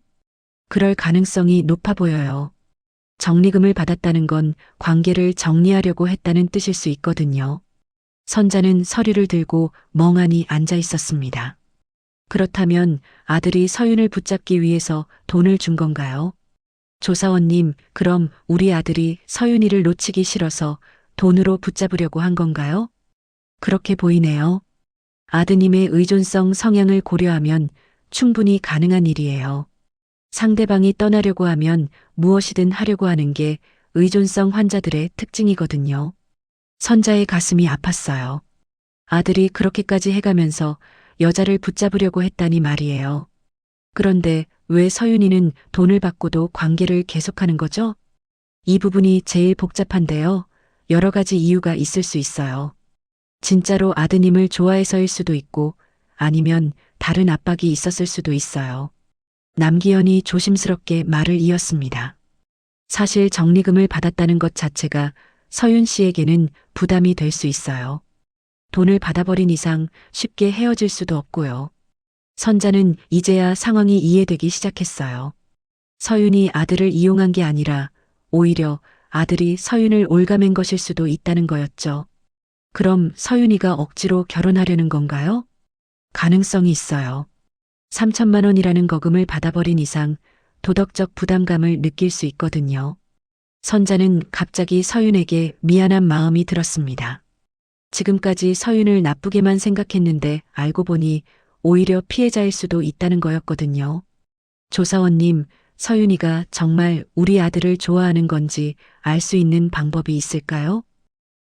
그럴 가능성이 높아 보여요. 적리금을 받았다는 건 관계를 정리하려고 했다는 뜻일 수 있거든요. 선자는 서류를 들고 멍하니 앉아 있었습니다. 그렇다면 아들이 서윤을 붙잡기 위해서 돈을 준 건가요? 조사원님, 그럼 우리 아들이 서윤이를 놓치기 싫어서 돈으로 붙잡으려고 한 건가요? 그렇게 보이네요. 아드님의 의존성 성향을 고려하면 충분히 가능한 일이에요. 상대방이 떠나려고 하면 무엇이든 하려고 하는 게 의존성 환자들의 특징이거든요. 선자의 가슴이 아팠어요. 아들이 그렇게까지 해가면서 여자를 붙잡으려고 했다니 말이에요. 그런데 왜 서윤이는 돈을 받고도 관계를 계속하는 거죠? 이 부분이 제일 복잡한데요. 여러 가지 이유가 있을 수 있어요. 진짜로 아드님을 좋아해서일 수도 있고 아니면 다른 압박이 있었을 수도 있어요. 남기현이 조심스럽게 말을 이었습니다. 사실 적리금을 받았다는 것 자체가 서윤 씨에게는 부담이 될 수 있어요. 돈을 받아버린 이상 쉽게 헤어질 수도 없고요. 선자는 이제야 상황이 이해되기 시작했어요. 서윤이 아들을 이용한 게 아니라 오히려 아들이 서윤을 올가맨 것일 수도 있다는 거였죠. 그럼 서윤이가 억지로 결혼하려는 건가요? 가능성이 있어요. 3천만 원이라는 거금을 받아버린 이상 도덕적 부담감을 느낄 수 있거든요. 선자는 갑자기 서윤에게 미안한 마음이 들었습니다. 지금까지 서윤을 나쁘게만 생각했는데 알고 보니 오히려 피해자일 수도 있다는 거였거든요. 조사원님, 서윤이가 정말 우리 아들을 좋아하는 건지 알 수 있는 방법이 있을까요?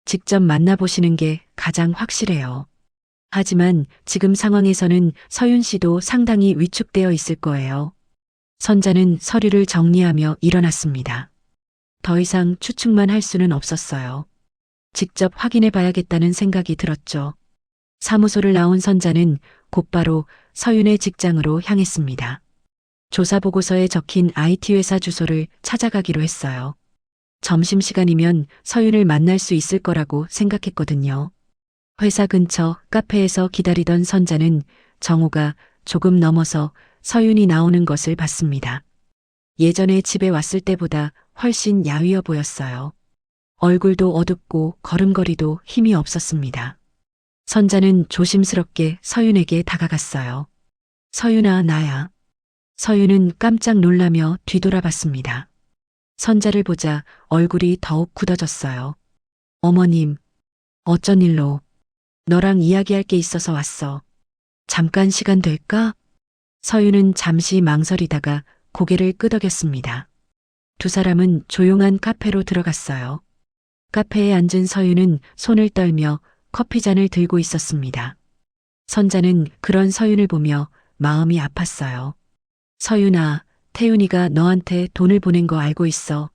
직접 만나보시는 게 가장 확실해요. 하지만 지금 상황에서는 서윤 씨도 상당히 위축되어 있을 거예요. 선자는 서류를 정리하며 일어났습니다. 더 이상 추측만 할 수는 없었어요. 직접 확인해 봐야겠다는 생각이 들었죠. 사무소를 나온 선자는 곧바로 서윤의 직장으로 향했습니다. 조사보고서에 적힌 IT 회사 주소를 찾아가기로 했어요. 점심시간이면 서윤을 만날 수 있을 거라고 생각했거든요. 회사 근처 카페에서 기다리던 선자는 정오가 조금 넘어서 서윤이 나오는 것을 봤습니다. 예전에 집에 왔을 때보다 훨씬 야위어 보였어요. 얼굴도 어둡고 걸음걸이도 힘이 없었습니다. 선자는 조심스럽게 서윤에게 다가갔어요. 서윤아, 나야. 서윤은 깜짝 놀라며 뒤돌아봤습니다. 선자를 보자 얼굴이 더욱 굳어졌어요. 어머님, 어쩐 일로? 너랑 이야기할 게 있어서 왔어. 잠깐 시간 될까? 서윤은 잠시 망설이다가 고개를 끄덕였습니다. 두 사람은 조용한 카페로 들어갔어요. 카페에 앉은 서윤은 손을 떨며 커피잔을 들고 있었습니다. 선자는 그런 서윤을 보며 마음이 아팠어요. 서윤아, 태윤이가 너한테 돈을 보낸 거 알고 있어.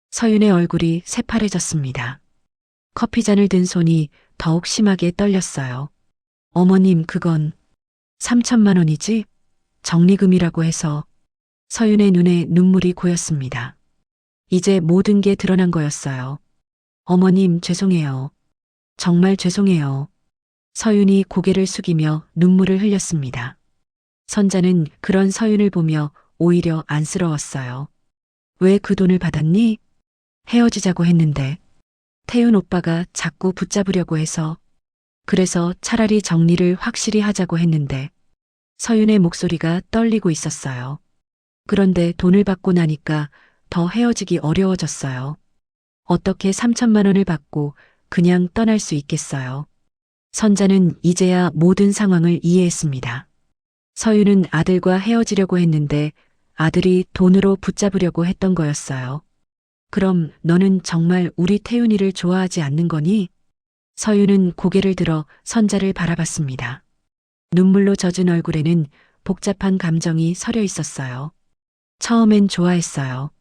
서윤의 얼굴이 새파래졌습니다. 커피잔을 든 손이 더욱 심하게 떨렸어요. 어머님, 그건 3천만 원이지? 적리금이라고 해서. 서윤의 눈에 눈물이 고였습니다. 이제 모든 게 드러난 거였어요. 어머님, 죄송해요. 정말 죄송해요. 서윤이 고개를 숙이며 눈물을 흘렸습니다. 선자는 그런 서윤을 보며 오히려 안쓰러웠어요. 왜 그 돈을 받았니? 헤어지자고 했는데. 태윤 오빠가 자꾸 붙잡으려고 해서. 그래서 차라리 정리를 확실히 하자고 했는데. 서윤의 목소리가 떨리고 있었어요. 그런데 돈을 받고 나니까 더 헤어지기 어려워졌어요. 어떻게 3천만 원을 받고 그냥 떠날 수 있겠어요. 선자는 이제야 모든 상황을 이해했습니다. 서윤은 아들과 헤어지려고 했는데 아들이 돈으로 붙잡으려고 했던 거였어요. 그럼 너는 정말 우리 태윤이를 좋아하지 않는 거니? 서윤은 고개를 들어 선자를 바라봤습니다. 눈물로 젖은 얼굴에는 복잡한 감정이 서려 있었어요. 처음엔 좋아했어요.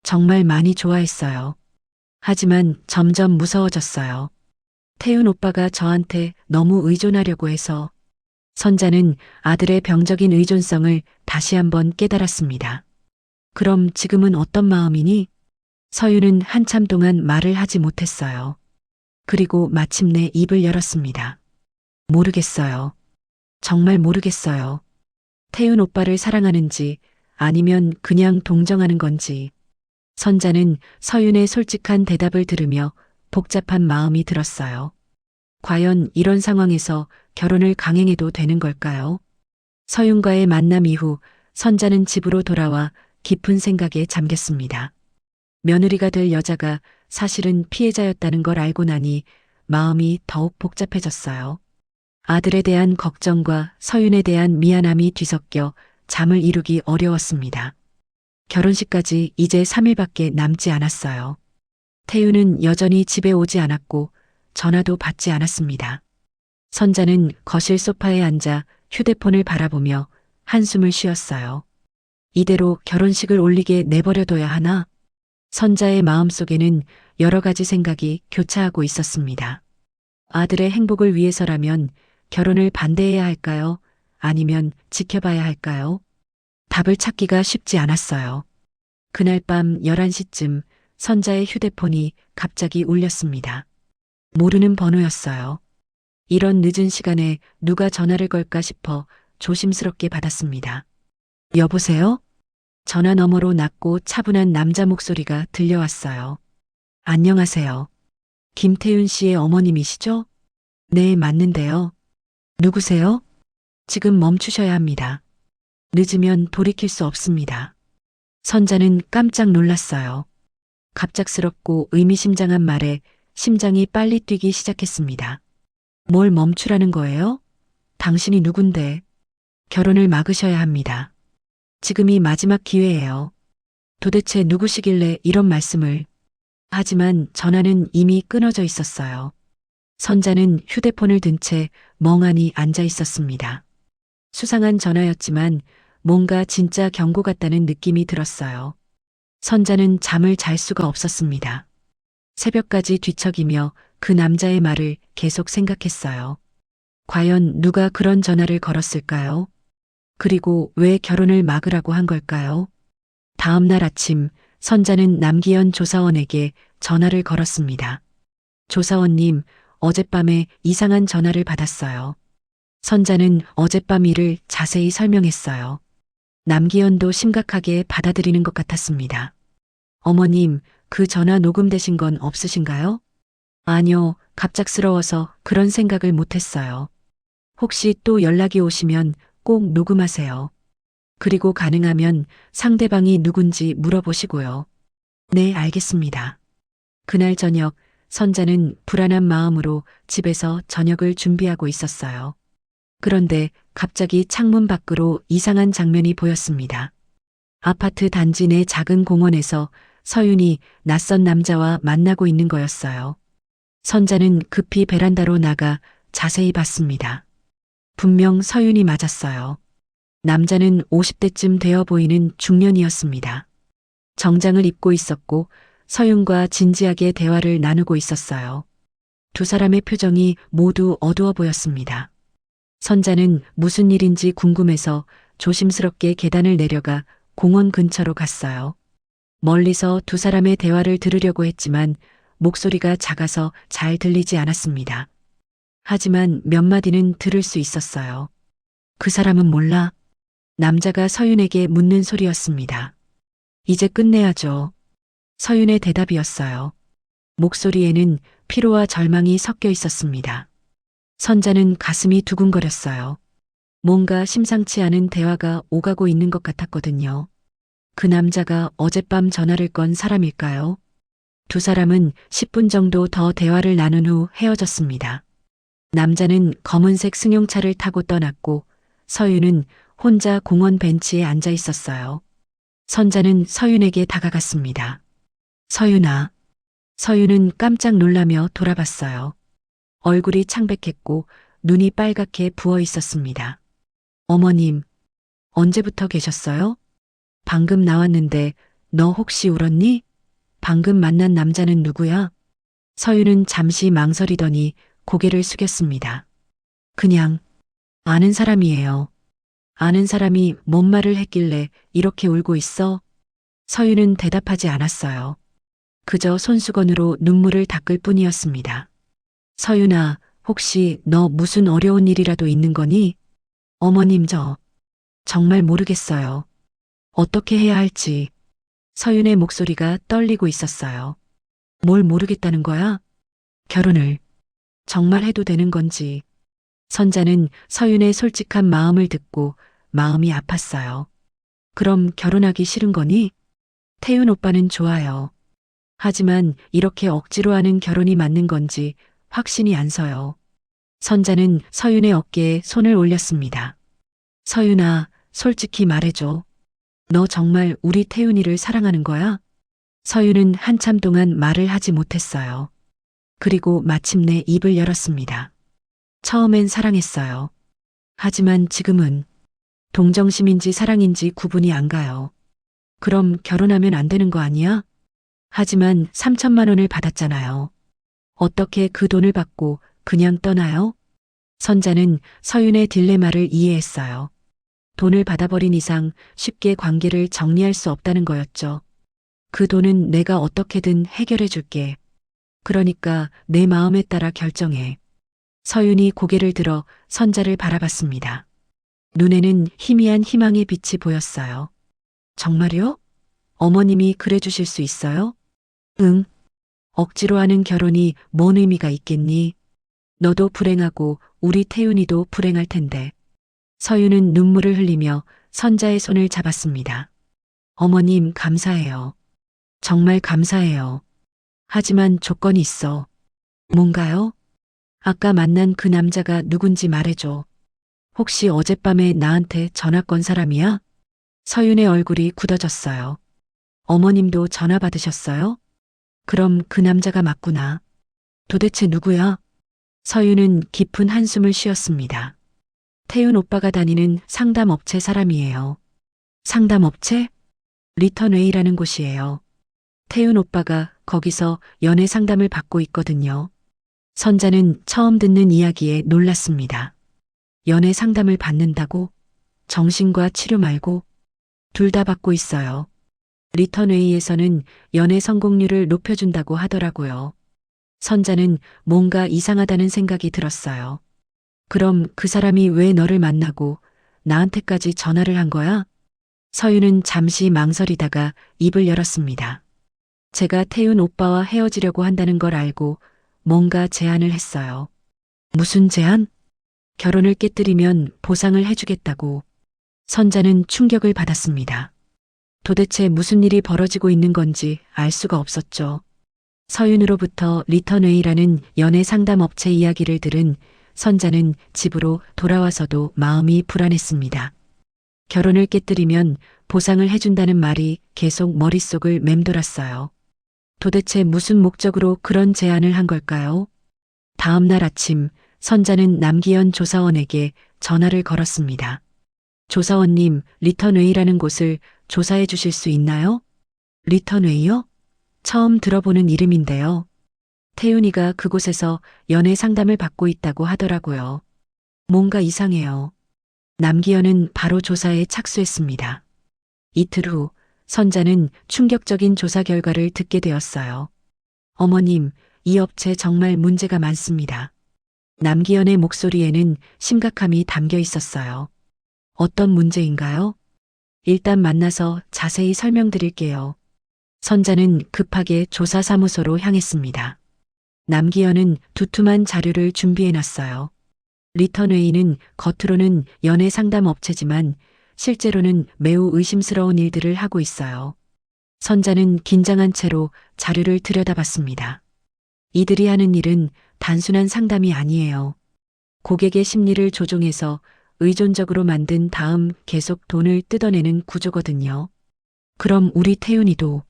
정말 많이 좋아했어요. 하지만 점점 무서워졌어요. 태윤 오빠가 저한테 너무 의존하려고 해서. 선자는 아들의 병적인 의존성을 다시 한번 깨달았습니다. 그럼 지금은 어떤 마음이니? 서윤은 한참 동안 말을 하지 못했어요. 그리고 마침내 입을 열었습니다. 모르겠어요. 정말 모르겠어요. 태윤 오빠를 사랑하는지 아니면 그냥 동정하는 건지. 선자는 서윤의 솔직한 대답을 들으며 복잡한 마음이 들었어요. 과연 이런 상황에서 결혼을 강행해도 되는 걸까요? 서윤과의 만남 이후 선자는 집으로 돌아와 깊은 생각에 잠겼습니다. 며느리가 될 여자가 사실은 피해자였다는 걸 알고 나니 마음이 더욱 복잡해졌어요. 아들에 대한 걱정과 서윤에 대한 미안함이 뒤섞여 잠을 이루기 어려웠습니다. 결혼식까지 이제 3일밖에 남지 않았어요. 태윤은 여전히 집에 오지 않았고 전화도 받지 않았습니다. 선자는 거실 소파에 앉아 휴대폰을 바라보며 한숨을 쉬었어요. 이대로 결혼식을 올리게 내버려둬야 하나? 선자의 마음속에는 여러 가지 생각이 교차하고 있었습니다. 아들의 행복을 위해서라면 결혼을 반대해야 할까요? 아니면 지켜봐야 할까요? 답을 찾기가 쉽지 않았어요. 그날 밤 11시쯤 선자의 휴대폰이 갑자기 울렸습니다. 모르는 번호였어요. 이런 늦은 시간에 누가 전화를 걸까 싶어 조심스럽게 받았습니다. 여보세요? 전화 너머로 낮고 차분한 남자 목소리가 들려왔어요. 안녕하세요. 김태윤 씨의 어머님이시죠? 네, 맞는데요. 누구세요? 지금 멈추셔야 합니다. 늦으면 돌이킬 수 없습니다. 선자는 깜짝 놀랐어요. 갑작스럽고 의미심장한 말에 심장이 빨리 뛰기 시작했습니다. 뭘 멈추라는 거예요? 당신이 누군데? 결혼을 막으셔야 합니다. 지금이 마지막 기회예요. 도대체 누구시길래 이런 말씀을? 하지만 전화는 이미 끊어져 있었어요. 선자는 휴대폰을 든 채 멍하니 앉아 있었습니다. 수상한 전화였지만 뭔가 진짜 경고 같다는 느낌이 들었어요. 선자는 잠을 잘 수가 없었습니다. 새벽까지 뒤척이며 그 남자의 말을 계속 생각했어요. 과연 누가 그런 전화를 걸었을까요? 그리고 왜 결혼을 막으라고 한 걸까요? 다음 날 아침 선자는 남기현 조사원에게 전화를 걸었습니다. 조사원님, 어젯밤에 이상한 전화를 받았어요. 선자는 어젯밤 일을 자세히 설명했어요. 남기현도 심각하게 받아들이는 것 같았습니다. 어머님, 그 전화 녹음되신 건 없으신가요? 아니요, 갑작스러워서 그런 생각을 못했어요. 혹시 또 연락이 오시면 꼭 녹음하세요. 그리고 가능하면 상대방이 누군지 물어보시고요. 네, 알겠습니다. 그날 저녁, 선자는 불안한 마음으로 집에서 저녁을 준비하고 있었어요. 그런데 갑자기 창문 밖으로 이상한 장면이 보였습니다. 아파트 단지 내 작은 공원에서 서윤이 낯선 남자와 만나고 있는 거였어요. 선자는 급히 베란다로 나가 자세히 봤습니다. 분명 서윤이 맞았어요. 남자는 50대쯤 되어 보이는 중년이었습니다. 정장을 입고 있었고 서윤과 진지하게 대화를 나누고 있었어요. 두 사람의 표정이 모두 어두워 보였습니다. 선자는 무슨 일인지 궁금해서 조심스럽게 계단을 내려가 공원 근처로 갔어요. 멀리서 두 사람의 대화를 들으려고 했지만 목소리가 작아서 잘 들리지 않았습니다. 하지만 몇 마디는 들을 수 있었어요. 그 사람은 몰라? 남자가 서윤에게 묻는 소리였습니다. 이제 끝내야죠. 서윤의 대답이었어요. 목소리에는 피로와 절망이 섞여 있었습니다. 선자는 가슴이 두근거렸어요. 뭔가 심상치 않은 대화가 오가고 있는 것 같았거든요. 그 남자가 어젯밤 전화를 건 사람일까요? 두 사람은 10분 정도 더 대화를 나눈 후 헤어졌습니다. 남자는 검은색 승용차를 타고 떠났고 서윤은 혼자 공원 벤치에 앉아 있었어요. 선자는 서윤에게 다가갔습니다. 서윤아. 서윤은 깜짝 놀라며 돌아봤어요. 얼굴이 창백했고 눈이 빨갛게 부어 있었습니다. 어머님, 언제부터 계셨어요? 방금 나왔는데 너 혹시 울었니? 방금 만난 남자는 누구야? 서윤은 잠시 망설이더니 고개를 숙였습니다. 그냥 아는 사람이에요. 아는 사람이 뭔 말을 했길래 이렇게 울고 있어? 서윤은 대답하지 않았어요. 그저 손수건으로 눈물을 닦을 뿐이었습니다. 서윤아, 혹시 너 무슨 어려운 일이라도 있는 거니? 어머님 정말 모르겠어요. 어떻게 해야 할지. 서윤의 목소리가 떨리고 있었어요. 뭘 모르겠다는 거야? 결혼을 정말 해도 되는 건지. 선자는 서윤의 솔직한 마음을 듣고 마음이 아팠어요. 그럼 결혼하기 싫은 거니? 태윤 오빠는 좋아요. 하지만 이렇게 억지로 하는 결혼이 맞는 건지 확신이 안 서요. 선자는 서윤의 어깨에 손을 올렸습니다. 서윤아, 솔직히 말해줘. 너 정말 우리 태윤이를 사랑하는 거야? 서윤은 한참 동안 말을 하지 못했어요. 그리고 마침내 입을 열었습니다. 처음엔 사랑했어요. 하지만 지금은 동정심인지 사랑인지 구분이 안 가요. 그럼 결혼하면 안 되는 거 아니야? 하지만 3천만 원을 받았잖아요. 어떻게 그 돈을 받고 그냥 떠나요? 선자는 서윤의 딜레마를 이해했어요. 돈을 받아버린 이상 쉽게 관계를 정리할 수 없다는 거였죠. 그 돈은 내가 어떻게든 해결해 줄게. 그러니까 내 마음에 따라 결정해. 서윤이 고개를 들어 선자를 바라봤습니다. 눈에는 희미한 희망의 빛이 보였어요. 정말요? 어머님이 그래 주실 수 있어요? 응. 억지로 하는 결혼이 뭔 의미가 있겠니? 너도 불행하고 우리 태윤이도 불행할 텐데. 서윤은 눈물을 흘리며 선자의 손을 잡았습니다. 어머님, 감사해요. 정말 감사해요. 하지만 조건이 있어. 뭔가요? 아까 만난 그 남자가 누군지 말해줘. 혹시 어젯밤에 나한테 전화 건 사람이야? 서윤의 얼굴이 굳어졌어요. 어머님도 전화 받으셨어요? 그럼 그 남자가 맞구나. 도대체 누구야? 서윤은 깊은 한숨을 쉬었습니다. 태윤 오빠가 다니는 상담업체 사람이에요. 상담업체? 리턴웨이라는 곳이에요. 태윤 오빠가 거기서 연애 상담을 받고 있거든요. 선자는 처음 듣는 이야기에 놀랐습니다. 연애 상담을 받는다고? 정신과 치료 말고? 둘 다 받고 있어요. 리턴웨이에서는 연애 성공률을 높여준다고 하더라고요. 선자는 뭔가 이상하다는 생각이 들었어요. 그럼 그 사람이 왜 너를 만나고 나한테까지 전화를 한 거야? 서윤은 잠시 망설이다가 입을 열었습니다. 제가 태윤 오빠와 헤어지려고 한다는 걸 알고 뭔가 제안을 했어요. 무슨 제안? 결혼을 깨뜨리면 보상을 해주겠다고. 선자는 충격을 받았습니다. 도대체 무슨 일이 벌어지고 있는 건지 알 수가 없었죠. 서윤으로부터 리턴웨이라는 연애 상담 업체 이야기를 들은 선자는 집으로 돌아와서도 마음이 불안했습니다. 결혼을 깨뜨리면 보상을 해준다는 말이 계속 머릿속을 맴돌았어요. 도대체 무슨 목적으로 그런 제안을 한 걸까요? 다음 날 아침, 선자는 남기현 조사원에게 전화를 걸었습니다. 조사원님, 리턴웨이라는 곳을 조사해 주실 수 있나요? 리턴웨이요? 처음 들어보는 이름인데요. 태윤이가 그곳에서 연애 상담을 받고 있다고 하더라고요. 뭔가 이상해요. 남기현은 바로 조사에 착수했습니다. 이틀 후, 선자는 충격적인 조사 결과를 듣게 되었어요. 어머님, 이 업체 정말 문제가 많습니다. 남기현의 목소리에는 심각함이 담겨 있었어요. 어떤 문제인가요? 일단 만나서 자세히 설명드릴게요. 선자는 급하게 조사사무소로 향했습니다. 남기현은 두툼한 자료를 준비해놨어요. 리턴웨이는 겉으로는 연애 상담 업체지만 실제로는 매우 의심스러운 일들을 하고 있어요. 선자는 긴장한 채로 자료를 들여다봤습니다. 이들이 하는 일은 단순한 상담이 아니에요. 고객의 심리를 조종해서 의존적으로 만든 다음 계속 돈을 뜯어내는 구조거든요. 그럼 우리 태윤이도,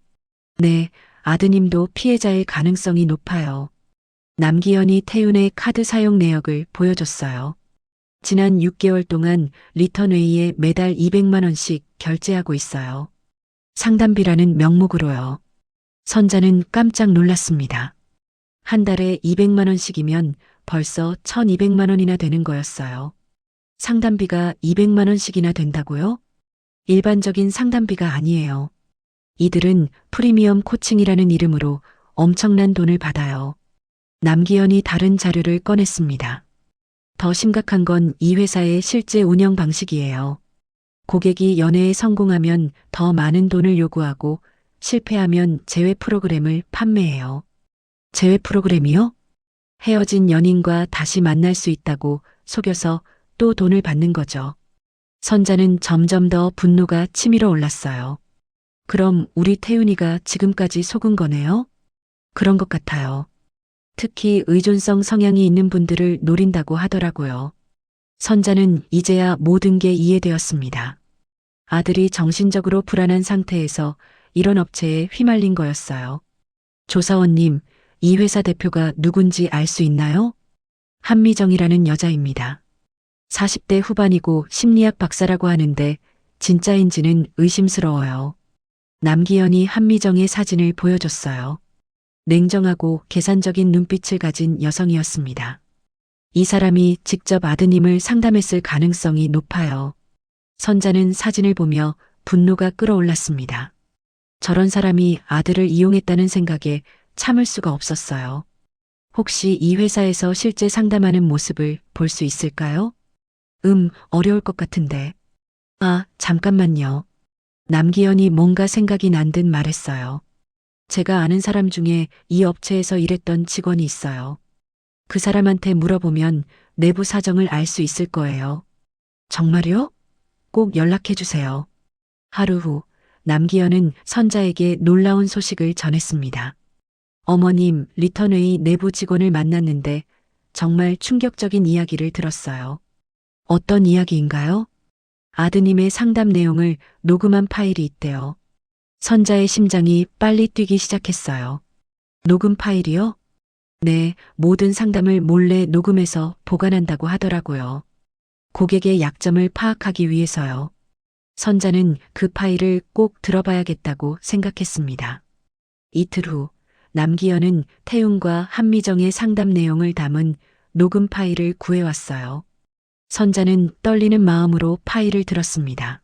네, 아드님도 피해자일 가능성이 높아요. 남기현이 태윤의 카드 사용 내역을 보여줬어요. 지난 6개월 동안 리턴웨이에 매달 200만 원씩 결제하고 있어요. 상담비라는 명목으로요. 선자는 깜짝 놀랐습니다. 한 달에 200만 원씩이면 벌써 1200만 원이나 되는 거였어요. 상담비가 200만 원씩이나 된다고요? 일반적인 상담비가 아니에요. 이들은 프리미엄 코칭이라는 이름으로 엄청난 돈을 받아요. 남기현이 다른 자료를 꺼냈습니다. 더 심각한 건 이 회사의 실제 운영 방식이에요. 고객이 연애에 성공하면 더 많은 돈을 요구하고 실패하면 재회 프로그램을 판매해요. 재회 프로그램이요? 헤어진 연인과 다시 만날 수 있다고 속여서 또 돈을 받는 거죠. 선자는 점점 더 분노가 치밀어 올랐어요. 그럼 우리 태윤이가 지금까지 속은 거네요? 그런 것 같아요. 특히 의존성 성향이 있는 분들을 노린다고 하더라고요. 선자는 이제야 모든 게 이해되었습니다. 아들이 정신적으로 불안한 상태에서 이런 업체에 휘말린 거였어요. 조사원님, 이 회사 대표가 누군지 알 수 있나요? 한미정이라는 여자입니다. 40대 후반이고 심리학 박사라고 하는데 진짜인지는 의심스러워요. 남기현이 한미정의 사진을 보여줬어요. 냉정하고 계산적인 눈빛을 가진 여성이었습니다. 이 사람이 직접 아드님을 상담했을 가능성이 높아요. 선자는 사진을 보며 분노가 끓어올랐습니다. 저런 사람이 아들을 이용했다는 생각에 참을 수가 없었어요. 혹시 이 회사에서 실제 상담하는 모습을 볼 수 있을까요? 어려울 것 같은데. 아, 잠깐만요. 남기현이 뭔가 생각이 난 듯 말했어요. 제가 아는 사람 중에 이 업체에서 일했던 직원이 있어요. 그 사람한테 물어보면 내부 사정을 알 수 있을 거예요. 정말요? 꼭 연락해 주세요. 하루 후 남기현은 선자에게 놀라운 소식을 전했습니다. 어머님, 리턴웨이 내부 직원을 만났는데 정말 충격적인 이야기를 들었어요. 어떤 이야기인가요? 아드님의 상담 내용을 녹음한 파일이 있대요. 선자의 심장이 빨리 뛰기 시작했어요. 녹음 파일이요? 네, 모든 상담을 몰래 녹음해서 보관한다고 하더라고요. 고객의 약점을 파악하기 위해서요. 선자는 그 파일을 꼭 들어봐야겠다고 생각했습니다. 이틀 후, 남기현은 태윤과 한미정의 상담 내용을 담은 녹음 파일을 구해왔어요. 선자는 떨리는 마음으로 파일을 들었습니다.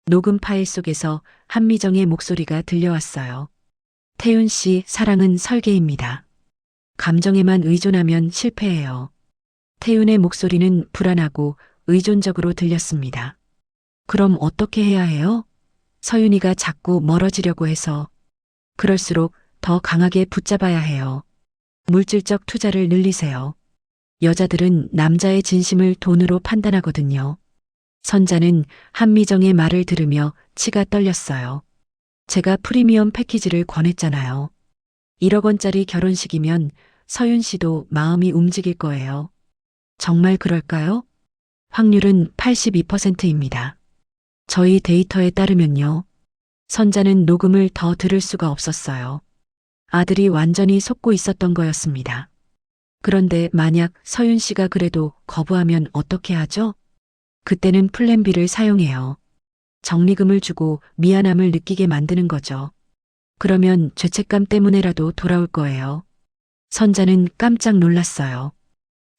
녹음 파일 속에서 한미정의 목소리가 들려왔어요. 태윤 씨, 사랑은 설계입니다. 감정에만 의존하면 실패해요. 태윤의 목소리는 불안하고 의존적으로 들렸습니다. 그럼 어떻게 해야 해요? 서윤이가 자꾸 멀어지려고 해서. 그럴수록 더 강하게 붙잡아야 해요. 물질적 투자를 늘리세요. 여자들은 남자의 진심을 돈으로 판단하거든요. 선자는 한미정의 말을 들으며 치가 떨렸어요. 제가 프리미엄 패키지를 권했잖아요. 1억 원짜리 결혼식이면 서윤 씨도 마음이 움직일 거예요. 정말 그럴까요? 확률은 82%입니다. 저희 데이터에 따르면요. 선자는 녹음을 더 들을 수가 없었어요. 아들이 완전히 속고 있었던 거였습니다. 그런데 만약 서윤 씨가 그래도 거부하면 어떻게 하죠? 그때는 플랜 B를 사용해요. 적리금을 주고 미안함을 느끼게 만드는 거죠. 그러면 죄책감 때문에라도 돌아올 거예요. 선자는 깜짝 놀랐어요.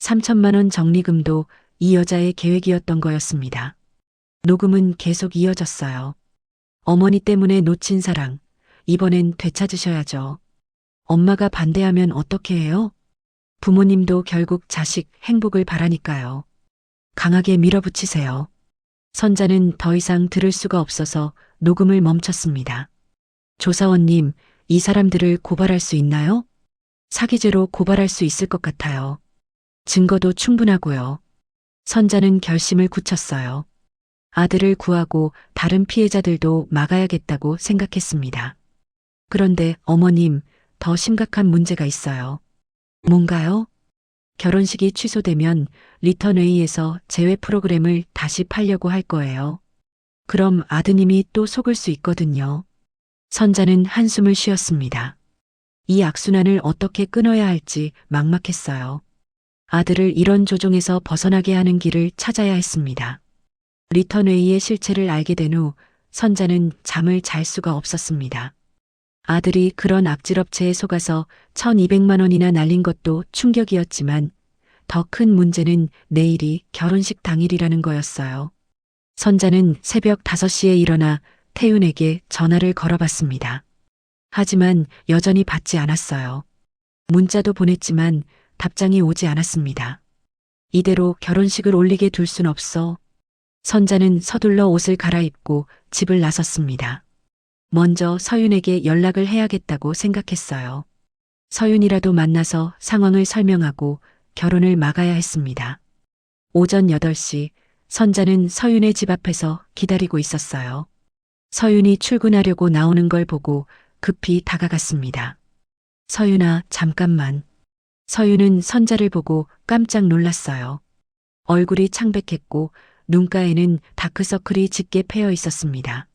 3천만 원 적리금도 이 여자의 계획이었던 거였습니다. 녹음은 계속 이어졌어요. 어머니 때문에 놓친 사랑, 이번엔 되찾으셔야죠. 엄마가 반대하면 어떻게 해요? 부모님도 결국 자식 행복을 바라니까요. 강하게 밀어붙이세요. 선자는 더 이상 들을 수가 없어서 녹음을 멈췄습니다. 조사원님, 이 사람들을 고발할 수 있나요? 사기죄로 고발할 수 있을 것 같아요. 증거도 충분하고요. 선자는 결심을 굳혔어요. 아들을 구하고 다른 피해자들도 막아야겠다고 생각했습니다. 그런데 어머님, 더 심각한 문제가 있어요. 뭔가요? 결혼식이 취소되면 리턴웨이에서 제외 프로그램을 다시 팔려고 할 거예요. 그럼 아드님이 또 속을 수 있거든요. 선자는 한숨을 쉬었습니다. 이 악순환을 어떻게 끊어야 할지 막막했어요. 아들을 이런 조종에서 벗어나게 하는 길을 찾아야 했습니다. 리턴웨이의 실체를 알게 된 후 선자는 잠을 잘 수가 없었습니다. 아들이 그런 악질업체에 속아서 1,200만 원이나 날린 것도 충격이었지만 더 큰 문제는 내일이 결혼식 당일이라는 거였어요. 선자는 새벽 5시에 일어나 태윤에게 전화를 걸어봤습니다. 하지만 여전히 받지 않았어요. 문자도 보냈지만 답장이 오지 않았습니다. 이대로 결혼식을 올리게 둘 순 없어. 선자는 서둘러 옷을 갈아입고 집을 나섰습니다. 먼저 서윤에게 연락을 해야겠다고 생각했어요. 서윤이라도 만나서 상황을 설명하고 결혼을 막아야 했습니다. 오전 8시 선자는 서윤의 집 앞에서 기다리고 있었어요. 서윤이 출근하려고 나오는 걸 보고 급히 다가갔습니다. 서윤아, 잠깐만. 서윤은 선자를 보고 깜짝 놀랐어요. 얼굴이 창백했고 눈가에는 다크서클이 짙게 패여 있었습니다.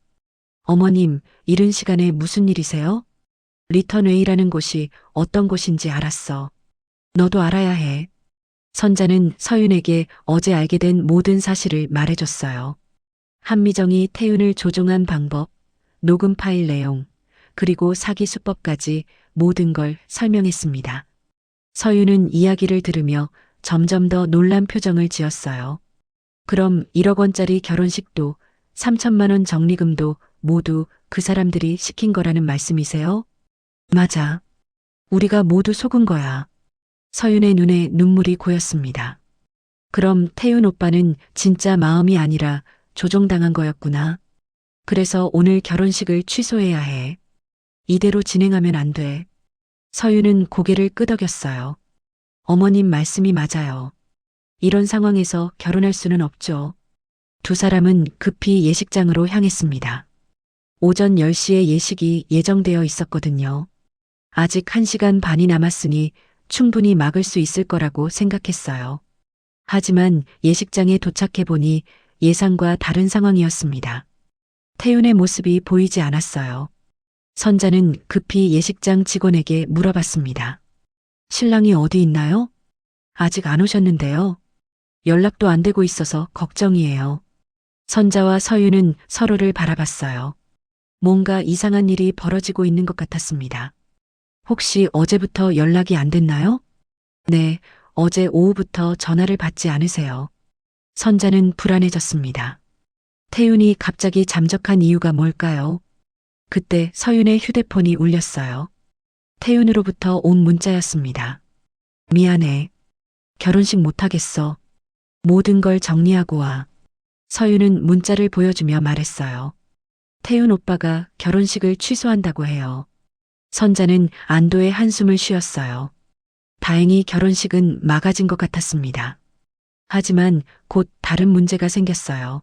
어머님, 이른 시간에 무슨 일이세요? 리턴웨이라는 곳이 어떤 곳인지 알았어. 너도 알아야 해. 선자는 서윤에게 어제 알게 된 모든 사실을 말해줬어요. 한미정이 태윤을 조종한 방법, 녹음 파일 내용, 그리고 사기 수법까지 모든 걸 설명했습니다. 서윤은 이야기를 들으며 점점 더 놀란 표정을 지었어요. 그럼 1억 원짜리 결혼식도 3천만 원 적리금도 모두 그 사람들이 시킨 거라는 말씀이세요? 맞아. 우리가 모두 속은 거야. 서윤의 눈에 눈물이 고였습니다. 그럼 태윤 오빠는 진짜 마음이 아니라 조종당한 거였구나. 그래서 오늘 결혼식을 취소해야 해. 이대로 진행하면 안 돼. 서윤은 고개를 끄덕였어요. 어머님 말씀이 맞아요. 이런 상황에서 결혼할 수는 없죠. 두 사람은 급히 예식장으로 향했습니다. 오전 10시에 예식이 예정되어 있었거든요. 아직 1시간 반이 남았으니 충분히 막을 수 있을 거라고 생각했어요. 하지만 예식장에 도착해보니 예상과 다른 상황이었습니다. 태윤의 모습이 보이지 않았어요. 선자는 급히 예식장 직원에게 물어봤습니다. 신랑이 어디 있나요? 아직 안 오셨는데요. 연락도 안 되고 있어서 걱정이에요. 선자와 서윤은 서로를 바라봤어요. 뭔가 이상한 일이 벌어지고 있는 것 같았습니다. 혹시 어제부터 연락이 안 됐나요? 네, 어제 오후부터 전화를 받지 않으세요. 선자는 불안해졌습니다. 태윤이 갑자기 잠적한 이유가 뭘까요? 그때 서윤의 휴대폰이 울렸어요. 태윤으로부터 온 문자였습니다. 미안해. 결혼식 못하겠어. 모든 걸 정리하고 와. 서윤은 문자를 보여주며 말했어요. 태윤 오빠가 결혼식을 취소한다고 해요. 선자는 안도의 한숨을 쉬었어요. 다행히 결혼식은 막아진 것 같았습니다. 하지만 곧 다른 문제가 생겼어요.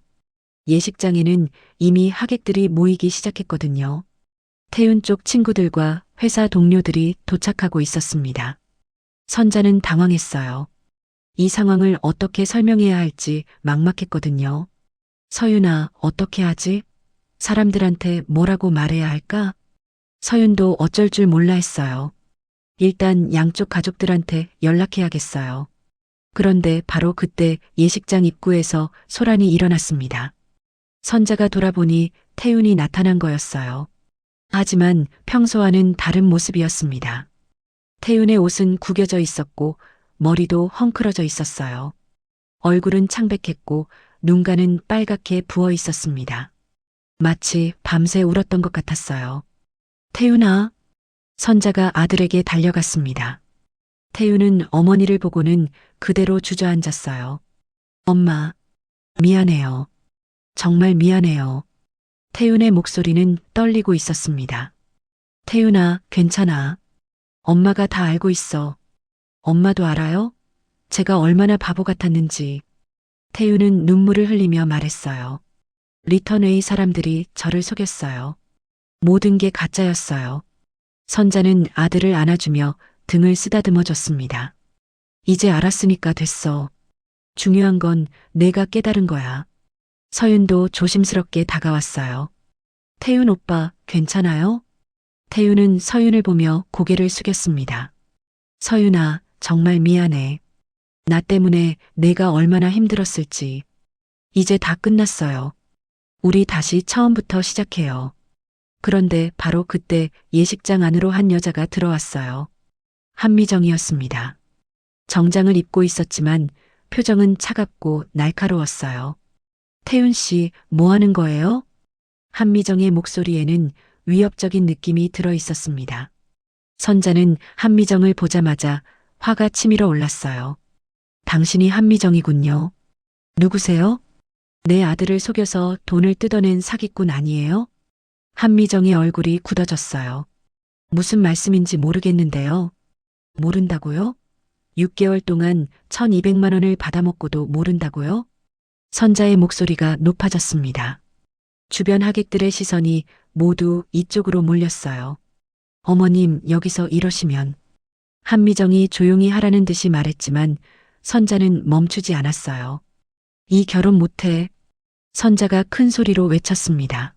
예식장에는 이미 하객들이 모이기 시작했거든요. 태윤 쪽 친구들과 회사 동료들이 도착하고 있었습니다. 선자는 당황했어요. 이 상황을 어떻게 설명해야 할지 막막했거든요. 서윤아, 어떻게 하지? 사람들한테 뭐라고 말해야 할까? 서윤도 어쩔 줄 몰라 했어요. 일단 양쪽 가족들한테 연락해야겠어요. 그런데 바로 그때 예식장 입구에서 소란이 일어났습니다. 선자가 돌아보니 태윤이 나타난 거였어요. 하지만 평소와는 다른 모습이었습니다. 태윤의 옷은 구겨져 있었고 머리도 헝클어져 있었어요. 얼굴은 창백했고 눈가는 빨갛게 부어 있었습니다. 마치 밤새 울었던 것 같았어요. 태윤아. 선자가 아들에게 달려갔습니다. 태윤은 어머니를 보고는 그대로 주저앉았어요. 엄마, 미안해요. 정말 미안해요. 태윤의 목소리는 떨리고 있었습니다. 태윤아, 괜찮아. 엄마가 다 알고 있어. 엄마도 알아요? 제가 얼마나 바보 같았는지. 태윤은 눈물을 흘리며 말했어요. 리턴웨이 사람들이 저를 속였어요. 모든 게 가짜였어요. 선자는 아들을 안아주며 등을 쓰다듬어 줬습니다. 이제 알았으니까 됐어. 중요한 건 내가 깨달은 거야. 서윤도 조심스럽게 다가왔어요. 태윤 오빠, 괜찮아요? 태윤은 서윤을 보며 고개를 숙였습니다. 서윤아, 정말 미안해. 나 때문에 내가 얼마나 힘들었을지. 이제 다 끝났어요. 우리 다시 처음부터 시작해요. 그런데 바로 그때 예식장 안으로 한 여자가 들어왔어요. 한미정이었습니다. 정장을 입고 있었지만 표정은 차갑고 날카로웠어요. 태윤 씨, 뭐 하는 거예요? 한미정의 목소리에는 위협적인 느낌이 들어 있었습니다. 선자는 한미정을 보자마자 화가 치밀어 올랐어요. 당신이 한미정이군요. 누구세요? 내 아들을 속여서 돈을 뜯어낸 사기꾼 아니에요? 한미정의 얼굴이 굳어졌어요. 무슨 말씀인지 모르겠는데요. 모른다고요? 6개월 동안 1200만 원을 받아먹고도 모른다고요? 선자의 목소리가 높아졌습니다. 주변 하객들의 시선이 모두 이쪽으로 몰렸어요. 어머님, 여기서 이러시면. 한미정이 조용히 하라는 듯이 말했지만 선자는 멈추지 않았어요. 이 결혼 못해. 선자가 큰 소리로 외쳤습니다.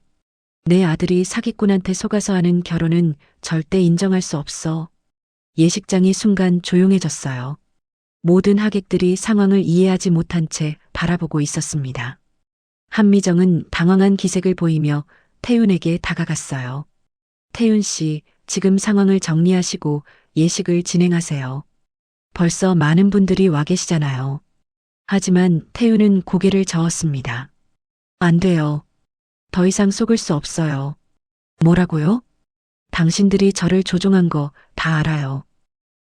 내 아들이 사기꾼한테 속아서 하는 결혼은 절대 인정할 수 없어. 예식장이 순간 조용해졌어요. 모든 하객들이 상황을 이해하지 못한 채 바라보고 있었습니다. 한미정은 당황한 기색을 보이며 태윤에게 다가갔어요. 태윤 씨, 지금 상황을 정리하시고 예식을 진행하세요. 벌써 많은 분들이 와 계시잖아요. 하지만 태윤은 고개를 저었습니다. 안 돼요. 더 이상 속을 수 없어요. 뭐라고요? 당신들이 저를 조종한 거 다 알아요.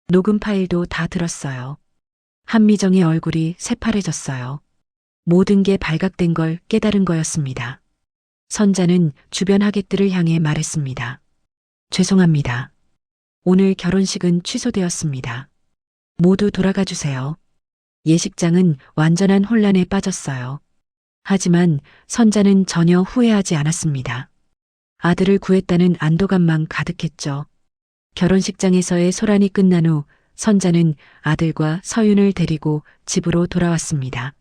녹음 파일도 다 들었어요. 한미정의 얼굴이 새파래졌어요. 모든 게 발각된 걸 깨달은 거였습니다. 선자는 주변 하객들을 향해 말했습니다. 죄송합니다. 오늘 결혼식은 취소되었습니다. 모두 돌아가 주세요. 예식장은 완전한 혼란에 빠졌어요. 하지만 선자는 전혀 후회하지 않았습니다. 아들을 구했다는 안도감만 가득했죠. 결혼식장에서의 소란이 끝난 후 선자는 아들과 서윤을 데리고 집으로 돌아왔습니다.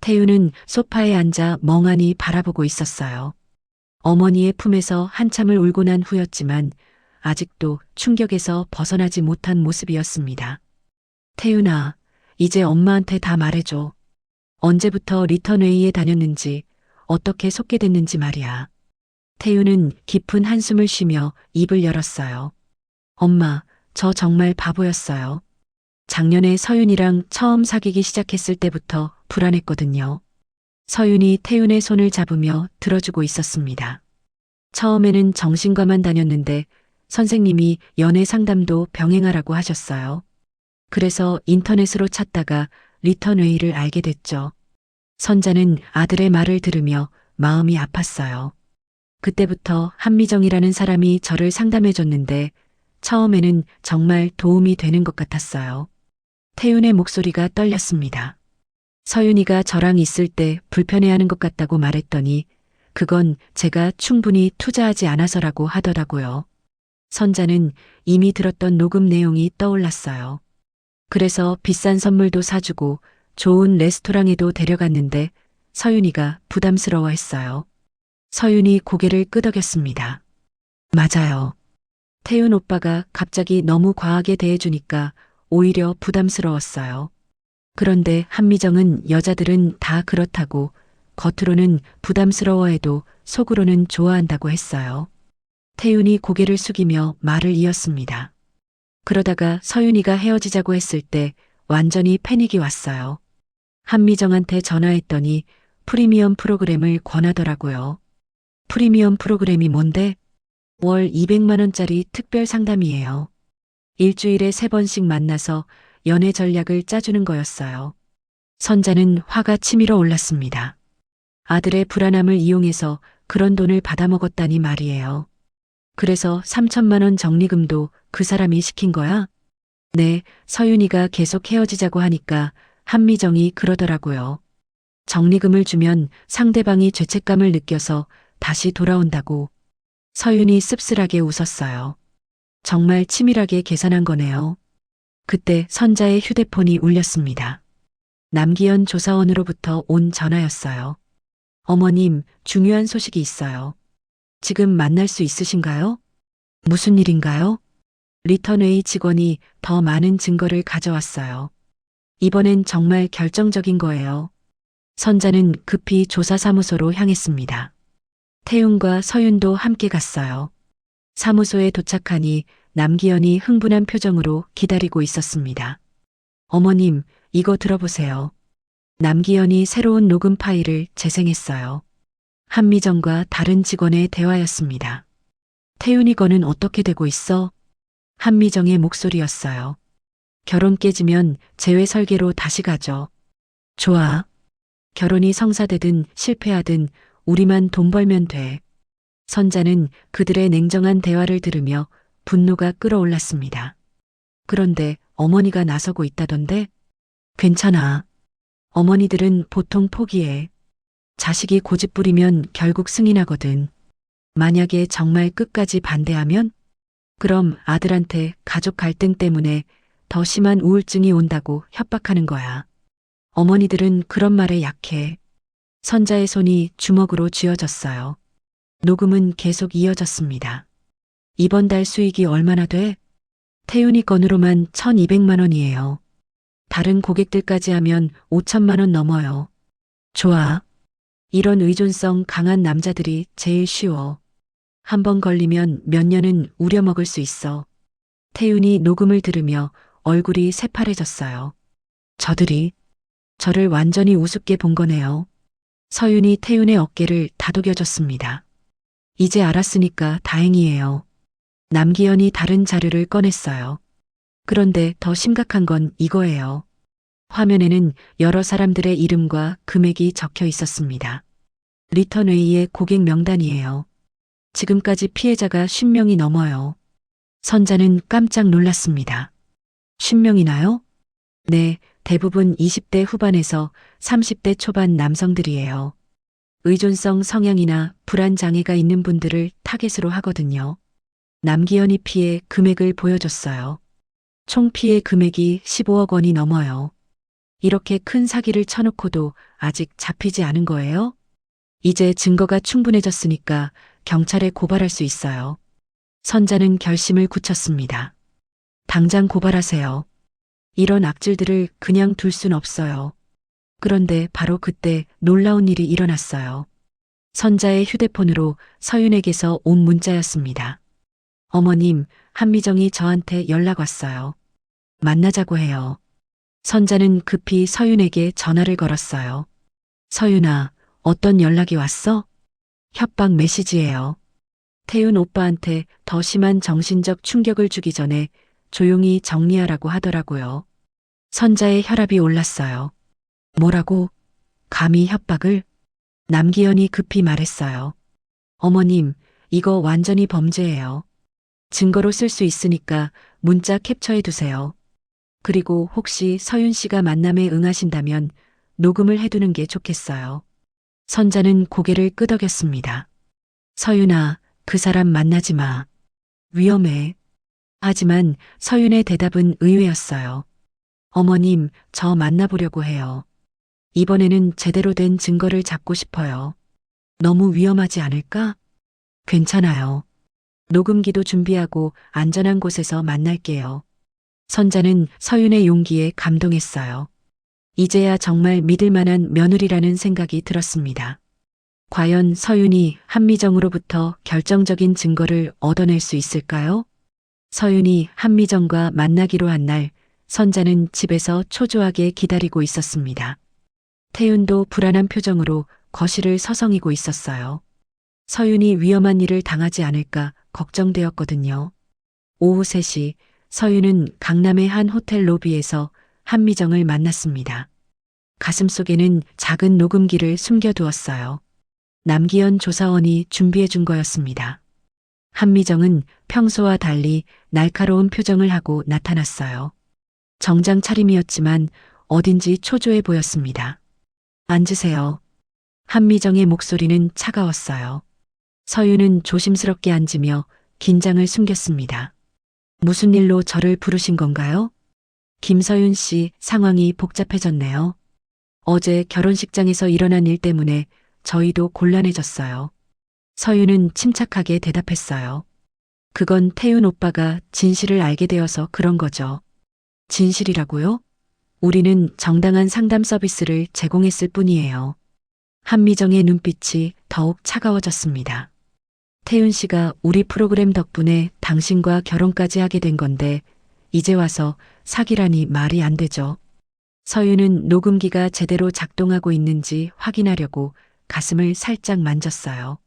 태윤은 소파에 앉아 멍하니 바라보고 있었어요. 어머니의 품에서 한참을 울고 난 후였지만 아직도 충격에서 벗어나지 못한 모습이었습니다. 태윤아, 이제 엄마한테 다 말해줘. 언제부터 리턴웨이에 다녔는지, 어떻게 속게 됐는지 말이야. 태윤은 깊은 한숨을 쉬며 입을 열었어요. 엄마, 저 정말 바보였어요. 작년에 서윤이랑 처음 사귀기 시작했을 때부터 불안했거든요. 서윤이 태윤의 손을 잡으며 들어주고 있었습니다. 처음에는 정신과만 다녔는데 선생님이 연애 상담도 병행하라고 하셨어요. 그래서 인터넷으로 찾다가 리턴웨이를 알게 됐죠. 선자는 아들의 말을 들으며 마음이 아팠어요. 그때부터 한미정이라는 사람이 저를 상담해줬는데 처음에는 정말 도움이 되는 것 같았어요. 태윤의 목소리가 떨렸습니다. 서윤이가 저랑 있을 때 불편해하는 것 같다고 말했더니 그건 제가 충분히 투자하지 않아서라고 하더라고요. 선자는 이미 들었던 녹음 내용이 떠올랐어요. 그래서 비싼 선물도 사주고 좋은 레스토랑에도 데려갔는데 서윤이가 부담스러워했어요. 서윤이 고개를 끄덕였습니다. 맞아요. 태윤 오빠가 갑자기 너무 과하게 대해주니까 오히려 부담스러웠어요. 그런데 한미정은 여자들은 다 그렇다고 겉으로는 부담스러워해도 속으로는 좋아한다고 했어요. 태윤이 고개를 숙이며 말을 이었습니다. 그러다가 서윤이가 헤어지자고 했을 때 완전히 패닉이 왔어요. 한미정한테 전화했더니 프리미엄 프로그램을 권하더라고요. 프리미엄 프로그램이 뭔데? 월 200만 원짜리 특별 상담이에요. 일주일에 3번씩 만나서 연애 전략을 짜주는 거였어요. 선자는 화가 치밀어 올랐습니다. 아들의 불안함을 이용해서 그런 돈을 받아먹었다니 말이에요. 그래서 3천만 원 적리금도 그 사람이 시킨 거야? 네, 서윤이가 계속 헤어지자고 하니까 한미정이 그러더라고요. 적리금을 주면 상대방이 죄책감을 느껴서 다시 돌아온다고. 서윤이 씁쓸하게 웃었어요. 정말 치밀하게 계산한 거네요. 그때 선자의 휴대폰이 울렸습니다. 남기현 조사원으로부터 온 전화였어요. 어머님, 중요한 소식이 있어요. 지금 만날 수 있으신가요? 무슨 일인가요? 리턴웨이 직원이 더 많은 증거를 가져왔어요. 이번엔 정말 결정적인 거예요. 선자는 급히 조사사무소로 향했습니다. 태윤과 서윤도 함께 갔어요. 사무소에 도착하니 남기현이 흥분한 표정으로 기다리고 있었습니다. 어머님, 이거 들어보세요. 남기현이 새로운 녹음 파일을 재생했어요. 한미정과 다른 직원의 대화였습니다. 태윤이 거는 어떻게 되고 있어? 한미정의 목소리였어요. 결혼 깨지면 재회 설계로 다시 가죠. 좋아. 결혼이 성사되든 실패하든 우리만 돈 벌면 돼. 선자는 그들의 냉정한 대화를 들으며 분노가 끓어올랐습니다. 그런데 어머니가 나서고 있다던데? 괜찮아. 어머니들은 보통 포기해. 자식이 고집부리면 결국 승인하거든. 만약에 정말 끝까지 반대하면? 그럼 아들한테 가족 갈등 때문에 더 심한 우울증이 온다고 협박하는 거야. 어머니들은 그런 말에 약해. 선자의 손이 주먹으로 쥐어졌어요. 녹음은 계속 이어졌습니다. 이번 달 수익이 얼마나 돼? 태윤이 건으로만 1,200만 원이에요. 다른 고객들까지 하면 5천만 원 넘어요. 좋아. 이런 의존성 강한 남자들이 제일 쉬워. 한 번 걸리면 몇 년은 우려먹을 수 있어. 태윤이 녹음을 들으며 얼굴이 새파래졌어요. 저들이 저를 완전히 우습게 본 거네요. 서윤이 태윤의 어깨를 다독여줬습니다. 이제 알았으니까 다행이에요. 남기현이 다른 자료를 꺼냈어요. 그런데 더 심각한 건 이거예요. 화면에는 여러 사람들의 이름과 금액이 적혀 있었습니다. 리턴웨이의 고객 명단이에요. 지금까지 피해자가 50명이 넘어요. 선자는 깜짝 놀랐습니다. 50명이나요? 네, 대부분 20대 후반에서 30대 초반 남성들이에요. 의존성 성향이나 불안 장애가 있는 분들을 타겟으로 하거든요. 남기현이 피해 금액을 보여줬어요. 총 피해 금액이 15억 원이 넘어요. 이렇게 큰 사기를 쳐놓고도 아직 잡히지 않은 거예요? 이제 증거가 충분해졌으니까 경찰에 고발할 수 있어요. 선자는 결심을 굳혔습니다. 당장 고발하세요. 이런 악질들을 그냥 둘 순 없어요. 그런데 바로 그때 놀라운 일이 일어났어요. 선자의 휴대폰으로 서윤에게서 온 문자였습니다. 어머님, 한미정이 저한테 연락 왔어요. 만나자고 해요. 선자는 급히 서윤에게 전화를 걸었어요. 서윤아, 어떤 연락이 왔어? 협박 메시지예요. 태윤 오빠한테 더 심한 정신적 충격을 주기 전에 조용히 정리하라고 하더라고요. 선자의 혈압이 올랐어요. 뭐라고? 감히 협박을? 남기현이 급히 말했어요. 어머님, 이거 완전히 범죄예요. 증거로 쓸 수 있으니까 문자 캡처해 두세요. 그리고 혹시 서윤 씨가 만남에 응하신다면 녹음을 해두는 게 좋겠어요. 선자는 고개를 끄덕였습니다. 서윤아, 그 사람 만나지 마. 위험해. 하지만 서윤의 대답은 의외였어요. 어머님, 저 만나보려고 해요. 이번에는 제대로 된 증거를 잡고 싶어요. 너무 위험하지 않을까? 괜찮아요. 녹음기도 준비하고 안전한 곳에서 만날게요. 선자는 서윤의 용기에 감동했어요. 이제야 정말 믿을 만한 며느리라는 생각이 들었습니다. 과연 서윤이 한미정으로부터 결정적인 증거를 얻어낼 수 있을까요? 서윤이 한미정과 만나기로 한 날, 선자는 집에서 초조하게 기다리고 있었습니다. 태윤도 불안한 표정으로 거실을 서성이고 있었어요. 서윤이 위험한 일을 당하지 않을까 걱정되었거든요. 오후 3시, 서윤은 강남의 한 호텔 로비에서 한미정을 만났습니다. 가슴속에는 작은 녹음기를 숨겨두었어요. 남기현 조사원이 준비해 준 거였습니다. 한미정은 평소와 달리 날카로운 표정을 하고 나타났어요. 정장 차림이었지만 어딘지 초조해 보였습니다. 앉으세요. 한미정의 목소리는 차가웠어요. 서윤은 조심스럽게 앉으며 긴장을 숨겼습니다. 무슨 일로 저를 부르신 건가요? 김서윤 씨, 상황이 복잡해졌네요. 어제 결혼식장에서 일어난 일 때문에 저희도 곤란해졌어요. 서윤은 침착하게 대답했어요. 그건 태윤 오빠가 진실을 알게 되어서 그런 거죠. 진실이라고요? 우리는 정당한 상담 서비스를 제공했을 뿐이에요. 한미정의 눈빛이 더욱 차가워졌습니다. 태윤 씨가 우리 프로그램 덕분에 당신과 결혼까지 하게 된 건데 이제 와서 사기라니 말이 안 되죠. 서윤은 녹음기가 제대로 작동하고 있는지 확인하려고 가슴을 살짝 만졌어요.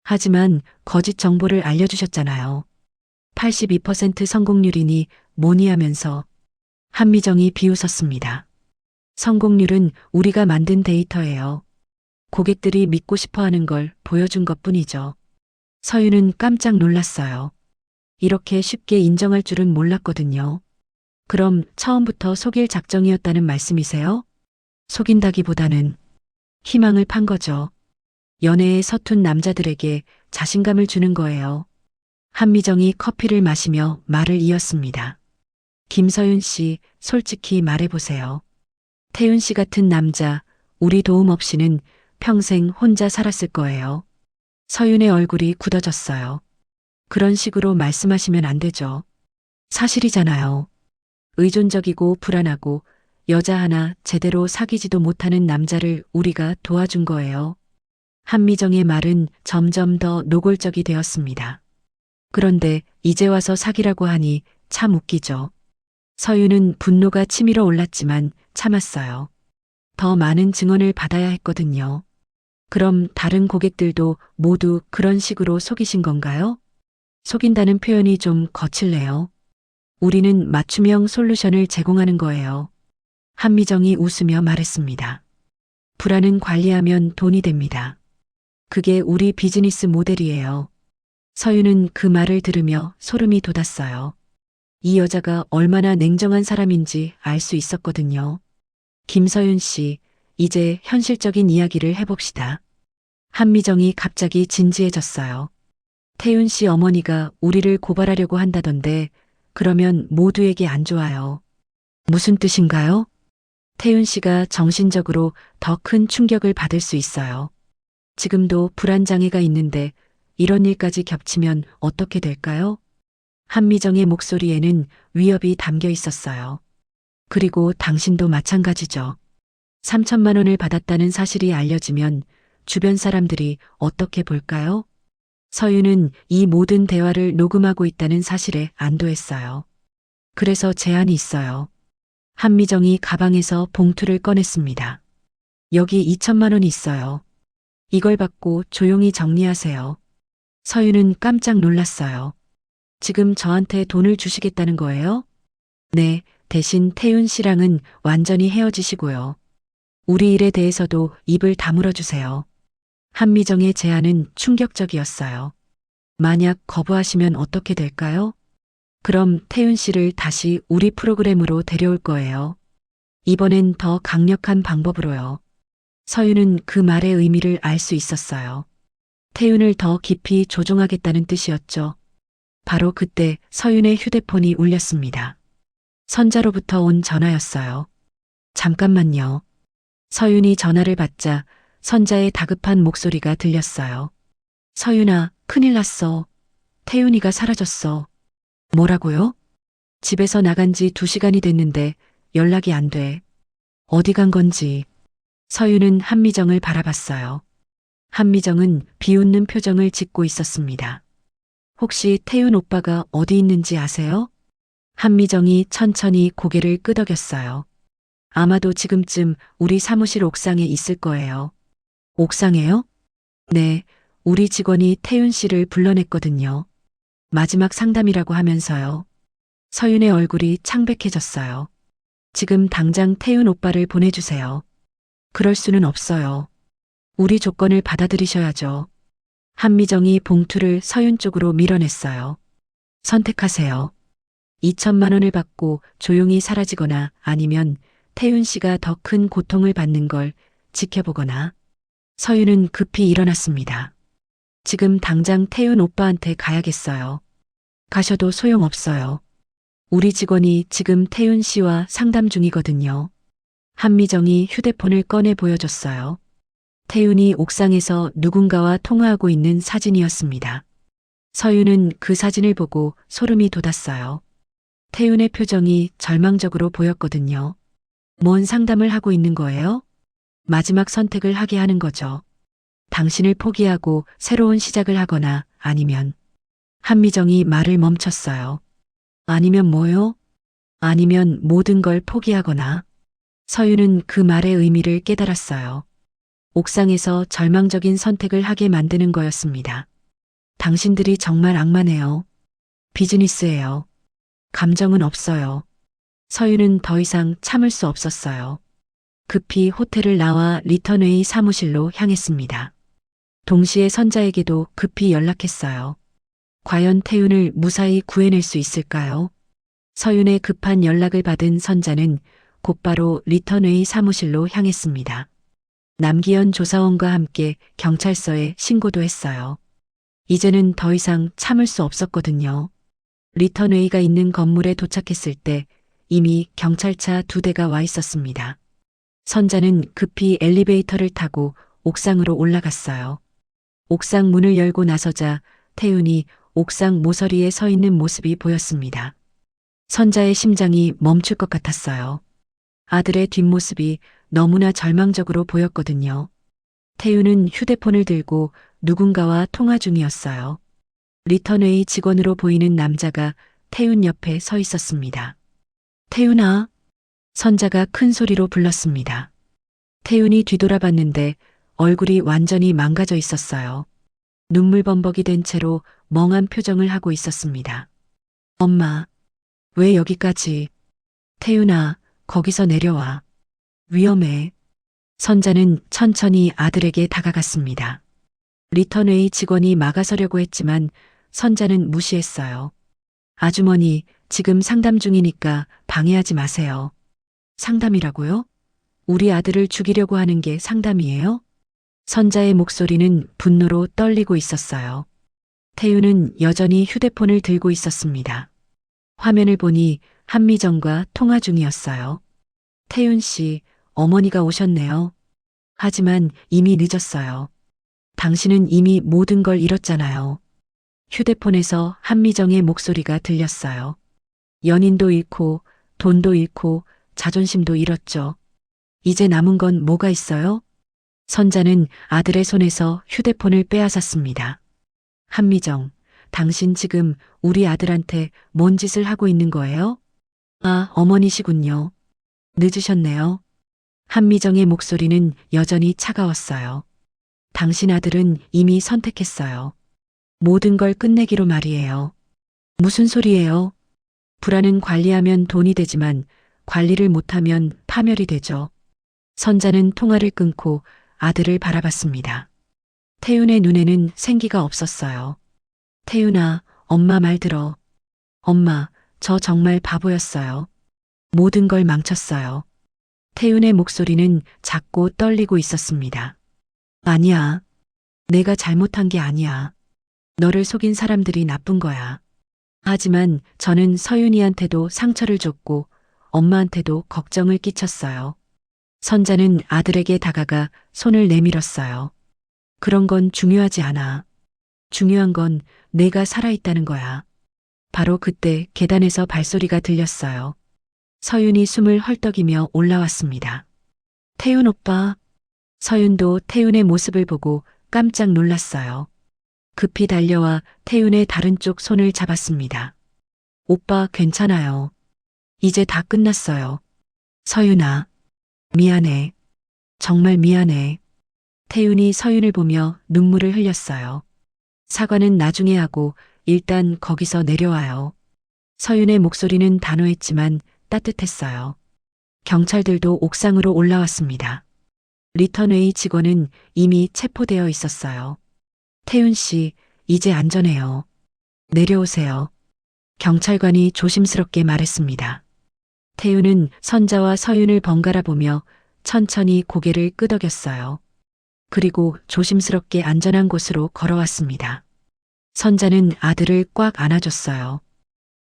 하지만 거짓 정보를 알려주셨잖아요. 82% 성공률이니 뭐니 하면서 한미정이 비웃었습니다. 성공률은 우리가 만든 데이터예요. 고객들이 믿고 싶어하는 걸 보여준 것뿐이죠. 서윤은 깜짝 놀랐어요. 이렇게 쉽게 인정할 줄은 몰랐거든요. 그럼 처음부터 속일 작정이었다는 말씀이세요? 속인다기보다는 희망을 판 거죠. 연애에 서툰 남자들에게 자신감을 주는 거예요. 한미정이 커피를 마시며 말을 이었습니다. 김서윤 씨, 솔직히 말해보세요. 태윤 씨 같은 남자, 우리 도움 없이는 평생 혼자 살았을 거예요. 서윤의 얼굴이 굳어졌어요. 그런 식으로 말씀하시면 안 되죠. 사실이잖아요. 의존적이고 불안하고 여자 하나 제대로 사귀지도 못하는 남자를 우리가 도와준 거예요. 한미정의 말은 점점 더 노골적이 되었습니다. 그런데 이제 와서 사귀라고 하니 참 웃기죠. 서윤은 분노가 치밀어 올랐지만 참았어요. 더 많은 증언을 받아야 했거든요. 그럼 다른 고객들도 모두 그런 식으로 속이신 건가요? 속인다는 표현이 좀 거칠네요. 우리는 맞춤형 솔루션을 제공하는 거예요. 한미정이 웃으며 말했습니다. 불안은 관리하면 돈이 됩니다. 그게 우리 비즈니스 모델이에요. 서윤은 그 말을 들으며 소름이 돋았어요. 이 여자가 얼마나 냉정한 사람인지 알 수 있었거든요. 김서윤 씨, 이제 현실적인 이야기를 해봅시다. 한미정이 갑자기 진지해졌어요. 태윤 씨 어머니가 우리를 고발하려고 한다던데 그러면 모두에게 안 좋아요. 무슨 뜻인가요? 태윤 씨가 정신적으로 더 큰 충격을 받을 수 있어요. 지금도 불안장애가 있는데 이런 일까지 겹치면 어떻게 될까요? 한미정의 목소리에는 위협이 담겨 있었어요. 그리고 당신도 마찬가지죠. 3천만 원을 받았다는 사실이 알려지면 주변 사람들이 어떻게 볼까요? 서윤은 이 모든 대화를 녹음하고 있다는 사실에 안도했어요. 그래서 제안이 있어요. 한미정이 가방에서 봉투를 꺼냈습니다. 여기 2천만 원이 있어요. 이걸 받고 조용히 정리하세요. 서윤은 깜짝 놀랐어요. 지금 저한테 돈을 주시겠다는 거예요? 네, 대신 태윤 씨랑은 완전히 헤어지시고요. 우리 일에 대해서도 입을 다물어 주세요. 한미정의 제안은 충격적이었어요. 만약 거부하시면 어떻게 될까요? 그럼 태윤 씨를 다시 우리 프로그램으로 데려올 거예요. 이번엔 더 강력한 방법으로요. 서윤은 그 말의 의미를 알 수 있었어요. 태윤을 더 깊이 조종하겠다는 뜻이었죠. 바로 그때 서윤의 휴대폰이 울렸습니다. 선자로부터 온 전화였어요. 잠깐만요. 서윤이 전화를 받자 선자의 다급한 목소리가 들렸어요. 서윤아, 큰일 났어. 태윤이가 사라졌어. 뭐라고요? 집에서 나간 지 2시간이 됐는데 연락이 안 돼. 어디 간 건지. 서윤은 한미정을 바라봤어요. 한미정은 비웃는 표정을 짓고 있었습니다. 혹시 태윤 오빠가 어디 있는지 아세요? 한미정이 천천히 고개를 끄덕였어요. 아마도 지금쯤 우리 사무실 옥상에 있을 거예요. 옥상에요? 네, 우리 직원이 태윤 씨를 불러냈거든요. 마지막 상담이라고 하면서요. 서윤의 얼굴이 창백해졌어요. 지금 당장 태윤 오빠를 보내주세요. 그럴 수는 없어요. 우리 조건을 받아들이셔야죠. 한미정이 봉투를 서윤 쪽으로 밀어냈어요. 선택하세요. 2천만 원을 받고 조용히 사라지거나 아니면 태윤 씨가 더 큰 고통을 받는 걸 지켜보거나. 서윤은 급히 일어났습니다. 지금 당장 태윤 오빠한테 가야겠어요. 가셔도 소용없어요. 우리 직원이 지금 태윤 씨와 상담 중이거든요. 한미정이 휴대폰을 꺼내 보여줬어요. 태윤이 옥상에서 누군가와 통화하고 있는 사진이었습니다. 서윤은 그 사진을 보고 소름이 돋았어요. 태윤의 표정이 절망적으로 보였거든요. 뭔 상담을 하고 있는 거예요? 마지막 선택을 하게 하는 거죠. 당신을 포기하고 새로운 시작을 하거나 아니면. 한미정이 말을 멈췄어요. 아니면 뭐요? 아니면 모든 걸 포기하거나. 서윤은 그 말의 의미를 깨달았어요. 옥상에서 절망적인 선택을 하게 만드는 거였습니다. 당신들이 정말 악마네요. 비즈니스예요. 감정은 없어요. 서윤은 더 이상 참을 수 없었어요. 급히 호텔을 나와 리턴웨이 사무실로 향했습니다. 동시에 선자에게도 급히 연락했어요. 과연 태윤을 무사히 구해낼 수 있을까요? 서윤의 급한 연락을 받은 선자는 곧바로 리턴웨이 사무실로 향했습니다. 남기현 조사원과 함께 경찰서에 신고도 했어요. 이제는 더 이상 참을 수 없었거든요. 리턴웨이가 있는 건물에 도착했을 때 이미 경찰차 2대가 와 있었습니다. 선자는 급히 엘리베이터를 타고 옥상으로 올라갔어요. 옥상 문을 열고 나서자 태윤이 옥상 모서리에 서 있는 모습이 보였습니다. 선자의 심장이 멈출 것 같았어요. 아들의 뒷모습이 너무나 절망적으로 보였거든요. 태윤은 휴대폰을 들고 누군가와 통화 중이었어요. 리턴웨이 직원으로 보이는 남자가 태윤 옆에 서 있었습니다. 태윤아. 선자가 큰 소리로 불렀습니다. 태윤이 뒤돌아봤는데 얼굴이 완전히 망가져 있었어요. 눈물범벅이 된 채로 멍한 표정을 하고 있었습니다. 엄마, 왜 여기까지? 태윤아, 거기서 내려와. 위험해. 선자는 천천히 아들에게 다가갔습니다. 리턴웨이 직원이 막아서려고 했지만 선자는 무시했어요. 아주머니, 지금 상담 중이니까 방해하지 마세요. 상담이라고요? 우리 아들을 죽이려고 하는 게 상담이에요? 선자의 목소리는 분노로 떨리고 있었어요. 태윤은 여전히 휴대폰을 들고 있었습니다. 화면을 보니 한미정과 통화 중이었어요. 태윤 씨, 어머니가 오셨네요. 하지만 이미 늦었어요. 당신은 이미 모든 걸 잃었잖아요. 휴대폰에서 한미정의 목소리가 들렸어요. 연인도 잃고, 돈도 잃고, 자존심도 잃었죠. 이제 남은 건 뭐가 있어요? 선자는 아들의 손에서 휴대폰을 빼앗았습니다. 한미정, 당신 지금 우리 아들한테 뭔 짓을 하고 있는 거예요? 아, 어머니시군요. 늦으셨네요. 한미정의 목소리는 여전히 차가웠어요. 당신 아들은 이미 선택했어요. 모든 걸 끝내기로 말이에요. 무슨 소리예요? 불안은 관리하면 돈이 되지만 관리를 못하면 파멸이 되죠. 선자는 통화를 끊고 아들을 바라봤습니다. 태윤의 눈에는 생기가 없었어요. 태윤아, 엄마 말 들어. 엄마, 저 정말 바보였어요. 모든 걸 망쳤어요. 태윤의 목소리는 작고 떨리고 있었습니다. 아니야. 내가 잘못한 게 아니야. 너를 속인 사람들이 나쁜 거야. 하지만 저는 서윤이한테도 상처를 줬고 엄마한테도 걱정을 끼쳤어요. 선자는 아들에게 다가가 손을 내밀었어요. 그런 건 중요하지 않아. 중요한 건 내가 살아있다는 거야. 바로 그때 계단에서 발소리가 들렸어요. 서윤이 숨을 헐떡이며 올라왔습니다. 태윤 오빠. 서윤도 태윤의 모습을 보고 깜짝 놀랐어요. 급히 달려와 태윤의 다른 쪽 손을 잡았습니다. 오빠 괜찮아요. 이제 다 끝났어요. 서윤아. 미안해. 정말 미안해. 태윤이 서윤을 보며 눈물을 흘렸어요. 사과는 나중에 하고 일단 거기서 내려와요. 서윤의 목소리는 단호했지만 따뜻했어요. 경찰들도 옥상으로 올라왔습니다. 리턴웨이 직원은 이미 체포되어 있었어요. 태윤 씨, 이제 안전해요. 내려오세요. 경찰관이 조심스럽게 말했습니다. 태윤은 선자와 서윤을 번갈아 보며 천천히 고개를 끄덕였어요. 그리고 조심스럽게 안전한 곳으로 걸어왔습니다. 선자는 아들을 꽉 안아줬어요.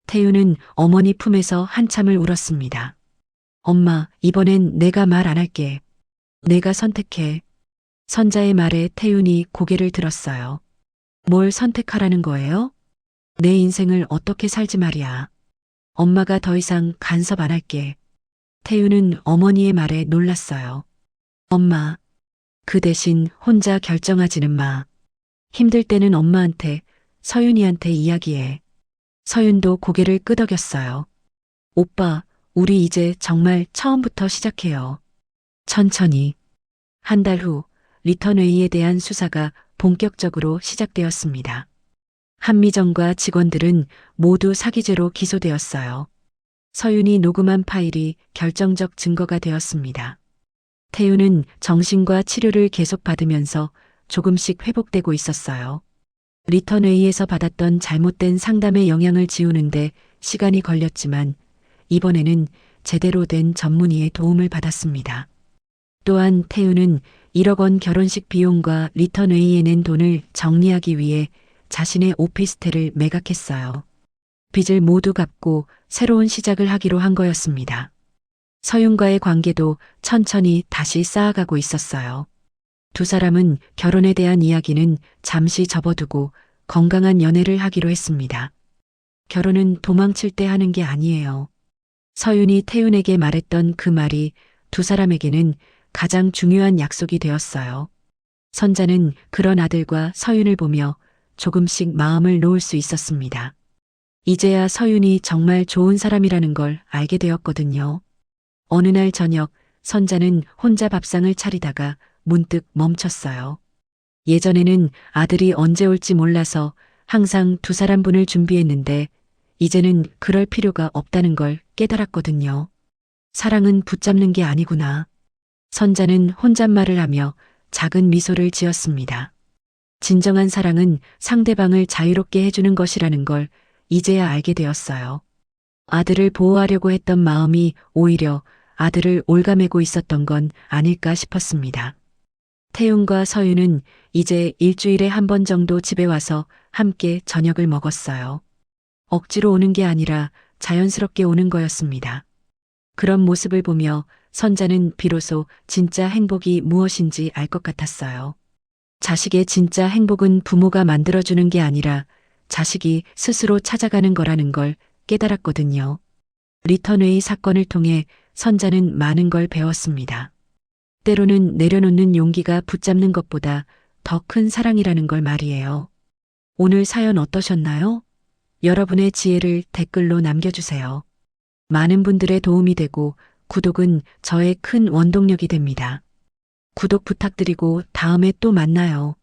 태윤은 어머니 품에서 한참을 울었습니다. 엄마, 이번엔 내가 말 안 할게. 내가 선택해. 선자의 말에 태윤이 고개를 들었어요. 뭘 선택하라는 거예요? 내 인생을 어떻게 살지 말이야. 엄마가 더 이상 간섭 안 할게. 태윤은 어머니의 말에 놀랐어요. 엄마, 그 대신 혼자 결정하지는 마. 힘들 때는 엄마한테, 서윤이한테 이야기해. 서윤도 고개를 끄덕였어요. 오빠, 우리 이제 정말 처음부터 시작해요. 천천히. 한 달 후 리턴웨이에 대한 수사가 본격적으로 시작되었습니다. 한미정과 직원들은 모두 사기죄로 기소되었어요. 서윤이 녹음한 파일이 결정적 증거가 되었습니다. 태윤은 정신과 치료를 계속 받으면서 조금씩 회복되고 있었어요. 리턴웨이에서 받았던 잘못된 상담의 영향을 지우는데 시간이 걸렸지만 이번에는 제대로 된 전문의의 도움을 받았습니다. 또한 태윤은 1억 원 결혼식 비용과 리턴웨이에 낸 돈을 정리하기 위해 자신의 오피스텔을 매각했어요. 빚을 모두 갚고 새로운 시작을 하기로 한 거였습니다. 서윤과의 관계도 천천히 다시 쌓아가고 있었어요. 두 사람은 결혼에 대한 이야기는 잠시 접어두고 건강한 연애를 하기로 했습니다. 결혼은 도망칠 때 하는 게 아니에요. 서윤이 태윤에게 말했던 그 말이 두 사람에게는 가장 중요한 약속이 되었어요. 선자는 그런 아들과 서윤을 보며 조금씩 마음을 놓을 수 있었습니다. 이제야 서윤이 정말 좋은 사람이라는 걸 알게 되었거든요. 어느 날 저녁 선자는 혼자 밥상을 차리다가 문득 멈췄어요. 예전에는 아들이 언제 올지 몰라서 항상 두 사람분을 준비했는데 이제는 그럴 필요가 없다는 걸 깨달았거든요. 사랑은 붙잡는 게 아니구나. 선자는 혼잣말을 하며 작은 미소를 지었습니다. 진정한 사랑은 상대방을 자유롭게 해주는 것이라는 걸 이제야 알게 되었어요. 아들을 보호하려고 했던 마음이 오히려 아들을 올가매고 있었던 건 아닐까 싶었습니다. 태웅과 서윤은 이제 일주일에 한 번 정도 집에 와서 함께 저녁을 먹었어요. 억지로 오는 게 아니라 자연스럽게 오는 거였습니다. 그런 모습을 보며 선자는 비로소 진짜 행복이 무엇인지 알 것 같았어요. 자식의 진짜 행복은 부모가 만들어주는 게 아니라 자식이 스스로 찾아가는 거라는 걸 깨달았거든요. 리턴웨이 사건을 통해 선자는 많은 걸 배웠습니다. 때로는 내려놓는 용기가 붙잡는 것보다 더 큰 사랑이라는 걸 말이에요. 오늘 사연 어떠셨나요? 여러분의 지혜를 댓글로 남겨주세요. 많은 분들의 도움이 되고 구독은 저의 큰 원동력이 됩니다. 구독 부탁드리고 다음에 또 만나요.